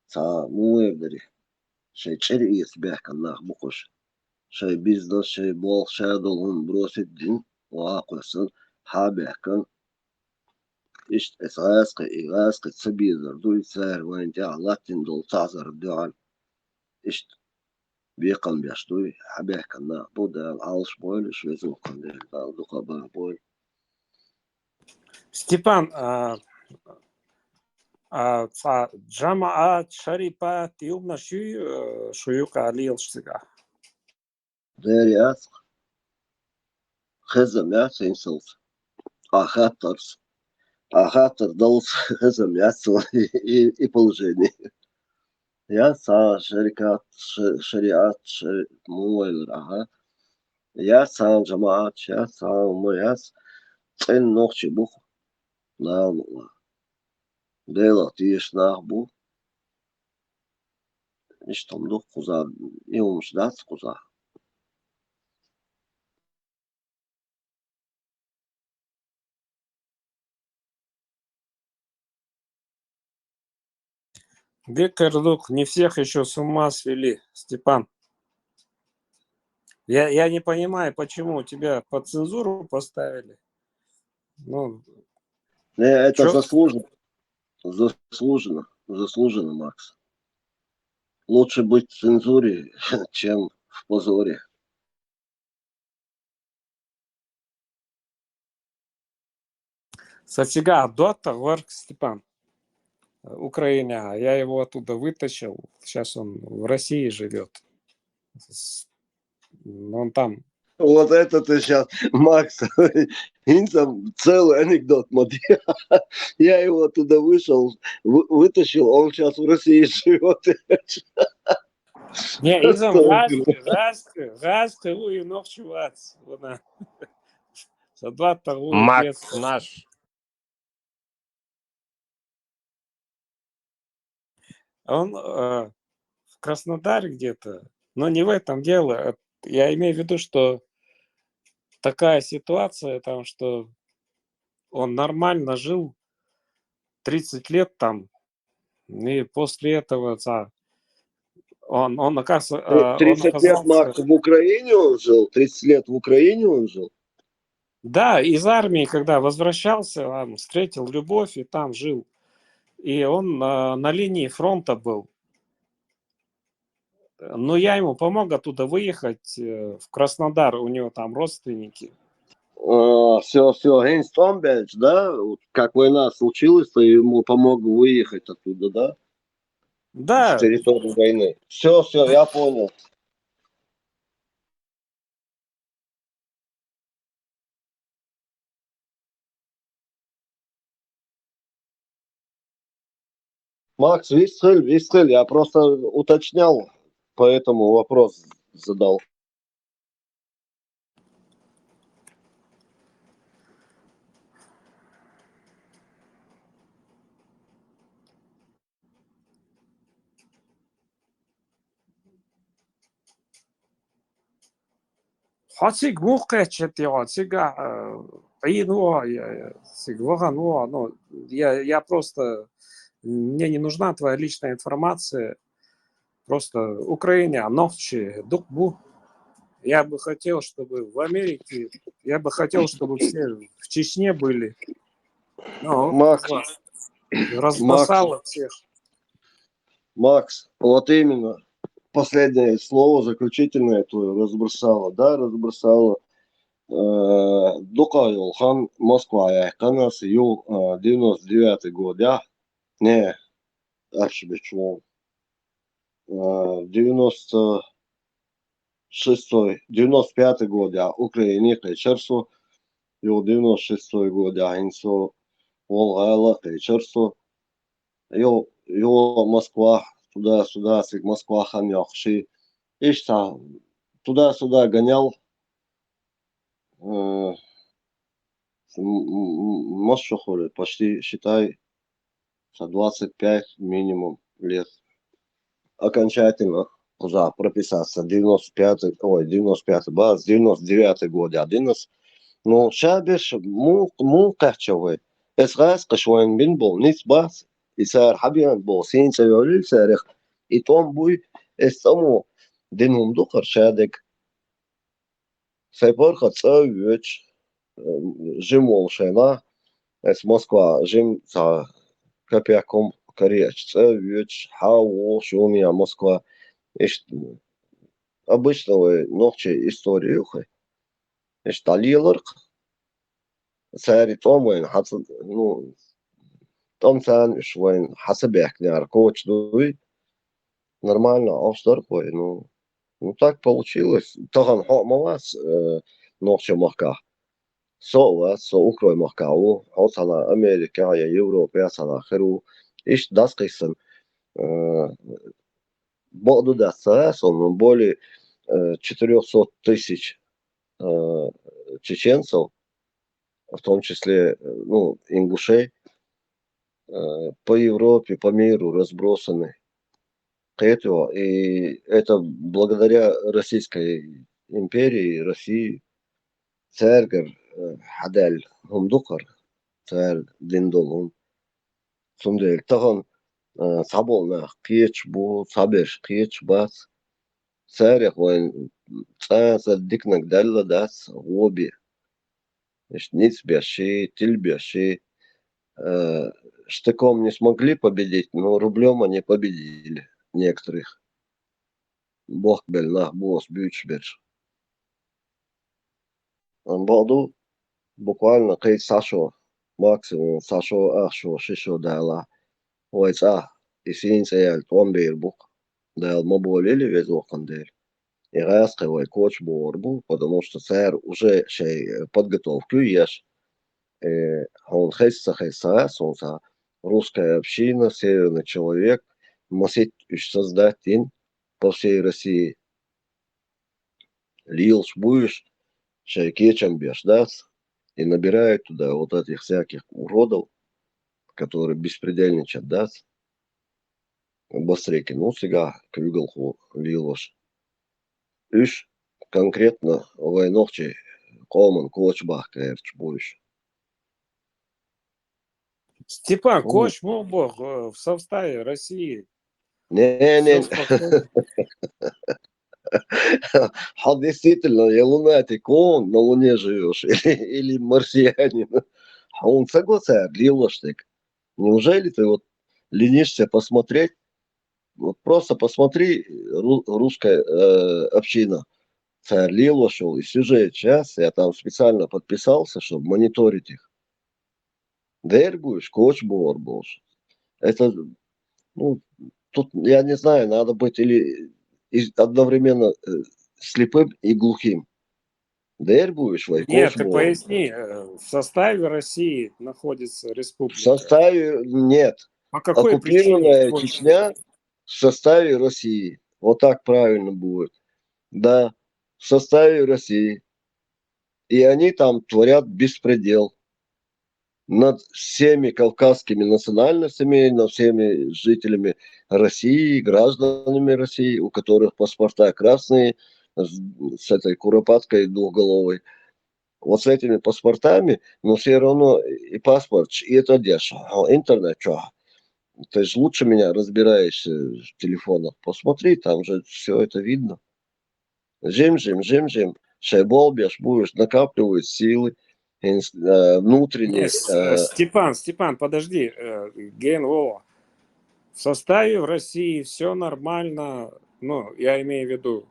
муэвдери, шей чери из бехканах букуш, шей бизнес, шей бол, шей долун бросит дин, уакуэсэн, хабехкан. Ишт إغاسق سبيزر دوي سار وين جا لاتين دول تعزر دوان اشت بيقم بيشتوي حبيه كنا بودا العالش بويل شويزو قنديل دوقا بويل. Степан, جماعات شريفة يومنا شيوخ عليل شتيغا داري أسق خزم ياسين صوت خاطر دول خزم ياسو и положение. Я шарикат, шариат, муэль, ياس عن جماعات ياس عن مياس إن نوخشي بوخ لا ديلا تيش ناخبو إيش تمدوخ قزا يوم مش داس قزا Геккерлук, не всех еще с ума свели, Степан. Я не понимаю, почему тебя под цензуру поставили. Ну, Не, это чё? заслуженно. Заслуженно. Заслуженно, Макс. Лучше быть в цензуре, чем в позоре. Сатига Дота Ворк Степан. Украина. Я его оттуда вытащил. Сейчас он в России живет. Он там. Вот это ты сейчас, Макс, там целый анекдот. Я его оттуда вышел, вытащил, он сейчас в России живет. Не, изом Гасты, и ногчуваць. Задвата Макс наш. Он в Краснодаре где-то, но не в этом дело. Я имею в виду, что такая ситуация, там, что он нормально жил 30 лет там, и после этого он оказывается... 30 лет, Макс, в Украине он жил? 30 лет в Украине он жил? Да, из армии, когда возвращался, он встретил любовь и там жил. И он на линии фронта был. Но я ему помог оттуда выехать в Краснодар, у него там родственники. Все, Гейнс Томбельч, да? Как война случилась, то ему помог выехать оттуда, да? Да. С территории войны. Все, я понял. Макс, Висцель, я просто уточнял, поэтому вопрос задал. Хотик мухкачет его, сега ну, я просто, мне не нужна твоя личная информация, просто Украине, ногчи, дукбу. Я бы хотел, чтобы в Америке, я бы хотел, чтобы все в Чечне были. Ну, Макс, разбросало всех. Макс, вот именно. Последнее слово заключительное твое разбросало, да, разбросало. Дука Юлхан, Москва, я канас, Юл, 99-й год, я, не, Аршбичвон, 95-й год, я, Украине, Кайчерсу, Юл, 96-й год, я, Инсо, Волгайла, Кайчерсу, Юл, Москва, туда-сюда, сик Москва, Ханьохши, Ишта, туда-сюда гонял, Мошохоле, почти, считай, 25 минимум лет. Окончательно куда прописаться. 95-й баз, 99-й год, 11. Ну, шабиш, кахчавы. Эсгас, кашвайн бин бол, ниц баз. Исар хабиан бол, син савёлил сарих. И том буй, эстаму, динум духар шадек. Сайпор хацау юч, жим волшена. Эс Москва, жим за капяком коряч, цевич, хау, шумия, Москва. Иш обычного ногче историю. Иш талиларк. ساري توم وين حصل ну том сан وين حسب يحكي على коуч دوي нормально офстер кой ну так получилось тоган хо мавас ногче махка со укрой махкау хотана Америка я Европа сана херу иш дас кисан بعد الساعة более 400 тысяч чеченцев, в том числе, ингушей, по Европе, по миру разбросаны. И это благодаря Российской империи, России. Цергер, Хадель, Гумдукар, Цер, Диндолун, Сундель, Тахан, Саболна, Киеч, Бу, Сабеш, Киеч, Бац, Церех, Вайн, Цанса, Дикнак, Далла, Дац, Лоби, Ниц Бяши, Тиль Бяши. Штыком не смогли победить, но рублем они победили некоторых. Бог бельнах, бос, бючберж. Он балду буквально кейт Сашо, максимум Сашо, Ахшо, Шишо, Дайла. Ойца, и синцеяль, Томбейр бук. Дайл моболили весь окандель. И раскрывай коч борбу, потому что царь уже шей подготовку ешь. Он хейса, он русская община, северный человек, мусит создать по всей России. Лилш будешь, шайкечем бешь, да? И набирают туда вот этих всяких уродов, которые беспредельничают, да? Быстрее, сега, кюгалху, лилош. Иш конкретно войнохче, коман, кочбах, кэрч будешь. Степан, Коч мог бог в составе России. Не. Действительно, я лунатик, он на Луне живешь, или марсианин. А он согласен, лилоштик. Неужели ты вот ленишься посмотреть? Вот просто посмотри, русская община. Царь Лилошел и сюжет час, я там специально подписался, чтобы мониторить их. Дербуешь, коч борбуш. Это, тут, я не знаю, надо быть или одновременно слепым и глухим. Дербуешь, коч Нет, ты борбуш. поясни, в составе России находится республика. В составе нет. По какой Оккупированная причине? Чечня в составе России. Вот так правильно будет. Да, в составе России. И они там творят беспредел над всеми кавказскими национальностями, над всеми жителями России, гражданами России, у которых паспорта красные, с этой куропаткой двухголовой. Вот с этими паспортами, но все равно и паспорт, и это дешево. А интернет, что? Ты же лучше меня разбираешься в телефонах. Посмотри, там же все это видно. Жим. Шайболбеш будешь накапливать силы внутренние. Степан, подожди. ГНО. В составе в России все нормально. Я имею в виду,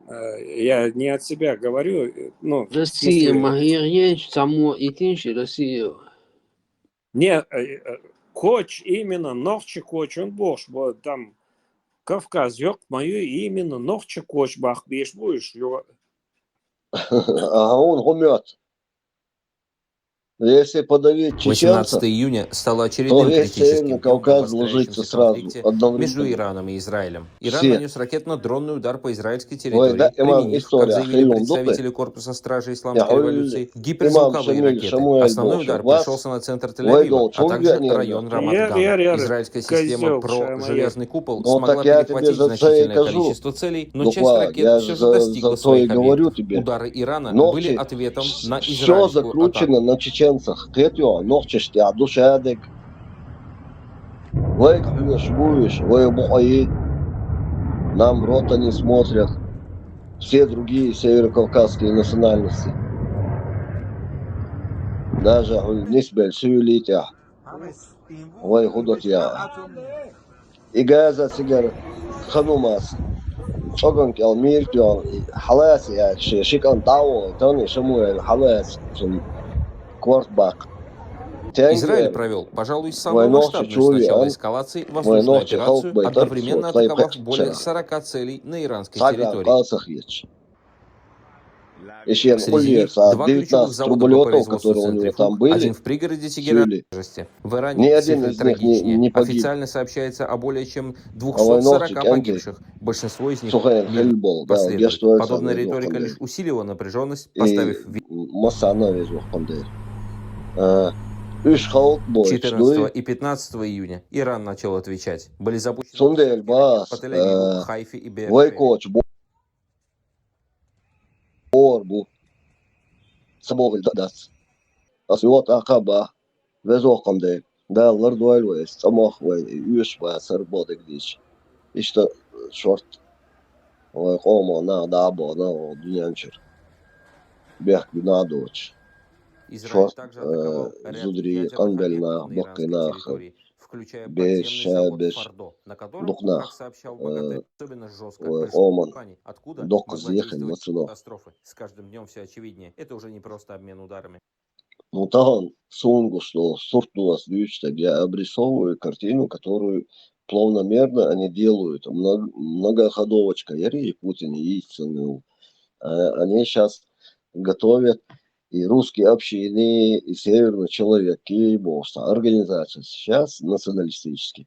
я не от себя говорю. Россия, Магирьевич, само и тинчи Россия. Не, Коч именно, Нохче Коч, он бож, вот там Кавказ, ёк, мое именно, Нохче Коч, бах, беш будешь, Ага, он гумет. Если подавить чеченцев, 18 июня стало то очередным весь критическим Северный днем в Кавказ ложится обостряющемся сразу, конфликте одновременно. между Ираном и Израилем. Иран Все. нанес ракетно-дронный удар по израильской Ой, территории, да, имам, применив, как история заявили Ахилун представители Дупе. корпуса стражи Я исламской говорю, революции, имам гиперзвуковые Шамиль ракеты. Шамуэль Основной Болшев, удар вас пришелся на центр Вайдол Тель-Авива, а также Чунгвянин. район Рамат-Гана. Израильская система козел, ПРО шамая. «Железный купол» Ну смогла так я тебе перехватить за это и значительное кажу. количество целей, но Ну часть я ракет все же же достигла за то и своих говорю объектов. тебе. Удары Ирана были Ногти, ответом на все израильскую закручено атаку. на чеченцах. Кетё, ногчиш тебя душадек. Вы будешь, вы бухаи. Нам рота не смотрят. Все другие северокавказские национальности. Даже нисбель сюлитя. Вы худотья. И газа сигар ханумас. Шоган калмир кён халас я шикан тао тони шамуэль халас квартбак. Израиль провел, пожалуй, самую масштабную с начала эскалации воздушную операцию, одновременно атаковав более 40 целей на иранской территории. Если он Среди них улица, два ключевых 19 завода по труболетов, производству которые у него там центрифуг, один были, в пригороде Тегерана. сюли, В ни Иране один цифры из них не трагичнее. погиб. Официально сообщается о более чем А войнохчик 240 энти, погибших. Большинство из них сухен мирные хельбол, да, последователи. гештуэль Подобная сан везох риторика лишь кондей. усилила напряженность, И поставив масана везох кондей. Üç halk boy 14 и 15 июня Иран начал отвечать. Были запущены Sundel десятки ракет bas, по Тель-Авиву, Хайфе и vay Беэршеве. koç bor bu. Sabah das. Asiyot akaba vezok koндей. Dağlar dual ve samah ve üç basar bodak diş. İşte short ve koma na da bo na o dünyançır. Bek bina doç. Израиль Short также атаковал ряд zudri ядерных kanbel объектов na на bakki иранской na территории, включая beş подземный завод beş Фардо, на котором, dukna как сообщал МАГАТЭ, особенно жестко ve пришло oman внимание, откуда dokuz могла yakın действовать nasıl. катастрофы. С каждым днем все очевиднее. Это уже не просто обмен ударами. Ну, там Сунгу, что сортнулась движется, где обрисовываю картину, которую плавномерно они делают. Многоходовочка. Яри и Путин, и ЦНУ. Они сейчас готовят и русские общины, и северный человек, и Боста. Организация сейчас националистические.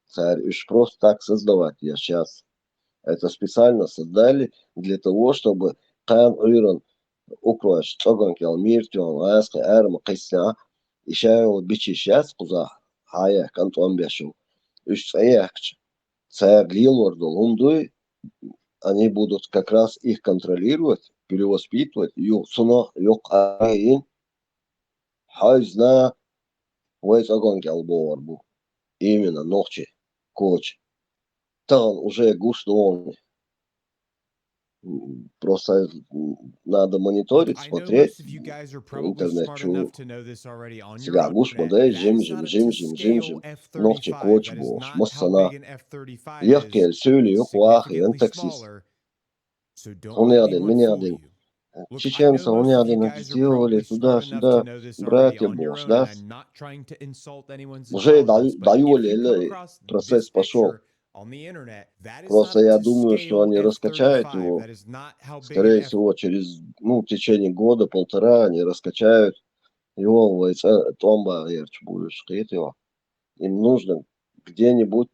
Царь уж просто так создавать. Я сейчас это специально создали для того, чтобы Кан Иран Украш, Цоганкел, Миртион, Ласка, Эрма, Кисня, Ишайл, Бичишяц, Куза, Хая, Кантон Бешу. Уж Цаякч, Царь Лилордул, Умдуй, они будут как раз их контролировать, перевоспитывать, ю суно, юк аин, хайзна, вой Цоганкел Борбу. Именно ночи, коч. Там уже гуsto просто надо мониторить, смотреть интернет, чу сега гуш моде жим, ногче коч бош, моссана, яхкел сюли юхуах, ентексис, он один, меня один. Чеченцы, он один это сделали, туда-сюда, братья бош, да? Уже даю ли процесс пошел. Просто я думаю, что они раскачают его, скорее всего, через, в течение года-полтора они раскачают его, томба, будешь его. Им нужно где-нибудь,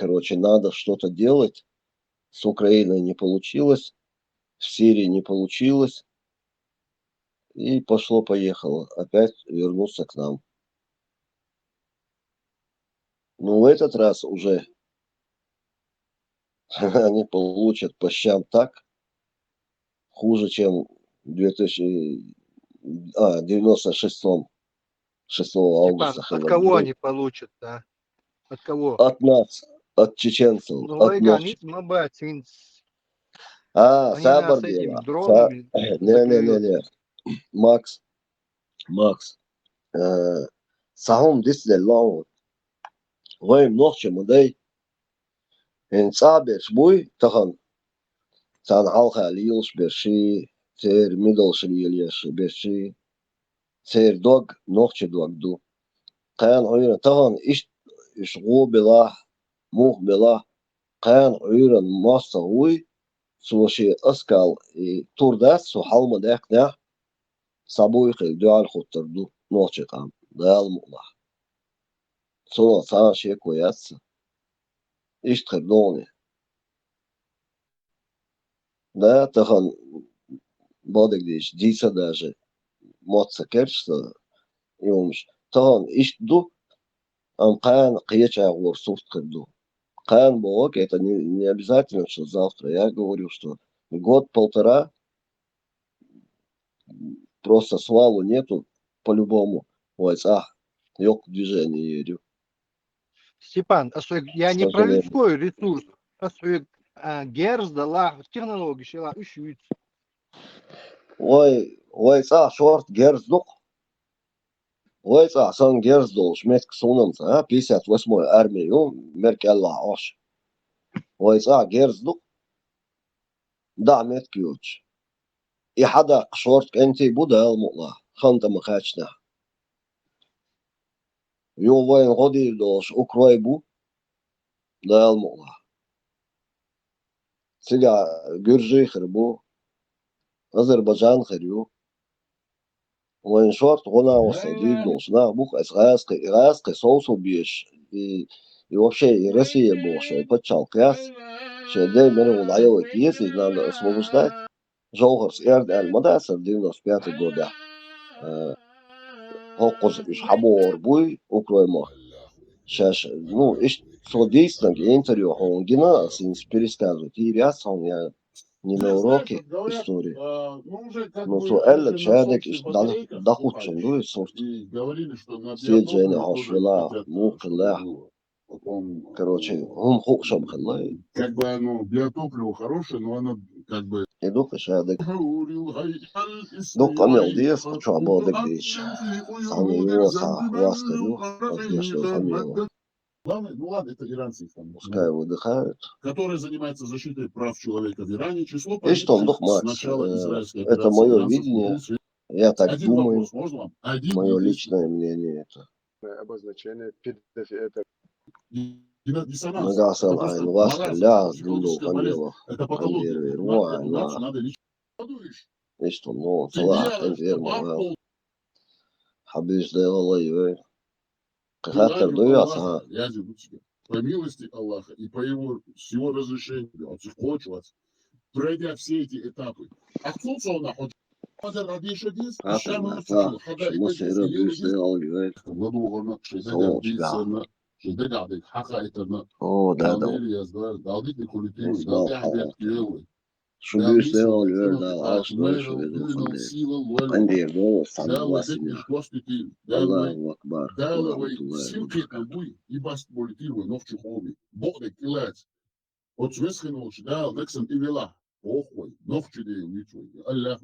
надо что-то делать. С Украиной не получилось, в Сирии не получилось. И пошло-поехало. Опять вернуться к нам. Но в этот раз уже они получат по щам так, хуже, чем в 96-м, 6 августа. От кого они получат, да? От кого? От нас, от чеченцев, Ну, от они мабатин. Они сабар нас этим дела. дроном закроют. Не. Макс. Сахом дис делон. Вайм нохче мудай. Цабер шбуй тахан. Цан алха лилш берши. Цер мидл шриелеш берши. Цер дог нохче догду. Каян ойран тахан ишгу бела. Мух бела. Каян ойран масса уй. سوشي أسكال تورداس سو حلم داكنا سابويقي دوال خطر دو نوشي قام دال مقلع سونا سان شي كويس إيش تخدوني دا تخن بادك ديش ديسا داجي موت سكرش يومش تخن إيش ду أم قان قيچا غور صوت خدو Кан Бог, это не обязательно, что завтра. Я говорю, что год-полтора просто свалу нету по-любому. Ёк движение еду. Степан, я не про людской ресурс, герз дала технологии шела ущуть. Шорт герз дух. Сан герз дол, шметк сунам, 58-й армию, Меркелла ош. герз дух. Да, меткиуч. И хада шорт энти будал мула, ханта махачна. Вайн годи дош Украйбу, дал мула. Сега гюржи хрбу. أذربيجان خريو وين شورت غنا وصديق должна бух израильской соусу бьешь и вообще и Россия больше почал кяс шеде мере улайо есть и надо освобождать Жолгорс эрд мадасар 95 года هوقز إيش حبور بوي أوكلايما شاش ну إيش سوديستنج интервью хонгина синс пересказывать и ряс он я не на уроке истории ну то эллек шадек إيش дахучен ну сорт سيجينا هاشвела мукла короче هم хукшам хлай как бы оно биотопливо хорошее, но оно как бы يدوق شادك دوق أميل ديس شو عبادك ديش سامي يوسع واسكريو أديش دو سامي главное, ну ладно, это иранцы их там, пускай выдыхают которые занимаются защитой прав человека в Иране. Число إيش там погибших дух с начала израильской это операции мое иранцев видение удивился. я так Один думаю вопрос, можно вам? Один мое единственный. личное мнение это Обозначение это Диссонанс. نقاصل Это عين просто واسك маразм, لا это دلو психологическая болезнь. غنيوة Это عن патология. دير Эту روع нацию لا надо лечить. إيش تنو Ты صلاح делаешь تنفير табак, موال حبيش ده والله يوين по خاطر желанию دويا Аллаха, صح я живу тебе. По милости Аллаха и по его, с его разрешения, отсюхочиваться, пройдя все эти этапы. А кто он хоть هذا الرئيس الدين خاطر الشام ما نفسه صح الحدائق شو الدين مصير بيش الدين ده والله يوين وضوءنا شدق صوت الدين بقى سنة شدق عليك حقائقنا أوه ده دالدير يزدار دالديك كولتيوي اسمه دالدي حبيب حقيقة كيوي شو بيش ده دالنيسو والله يوين كنا ده بتاع عاش دوي شو ميرو بيدو دينو خلي سيلا الولو عندي دو صنع دالوي واسمي ديك كوستيتي دالوي الله أكبر ورحمة دالوي الله سيمكي وبركاته تنبوي يباست بوليتيوي نوفشو خوبي بوغدك إلات وتسويسخنوش دال نكسن إبلا أوخوي نوفشو دي ويتوي الله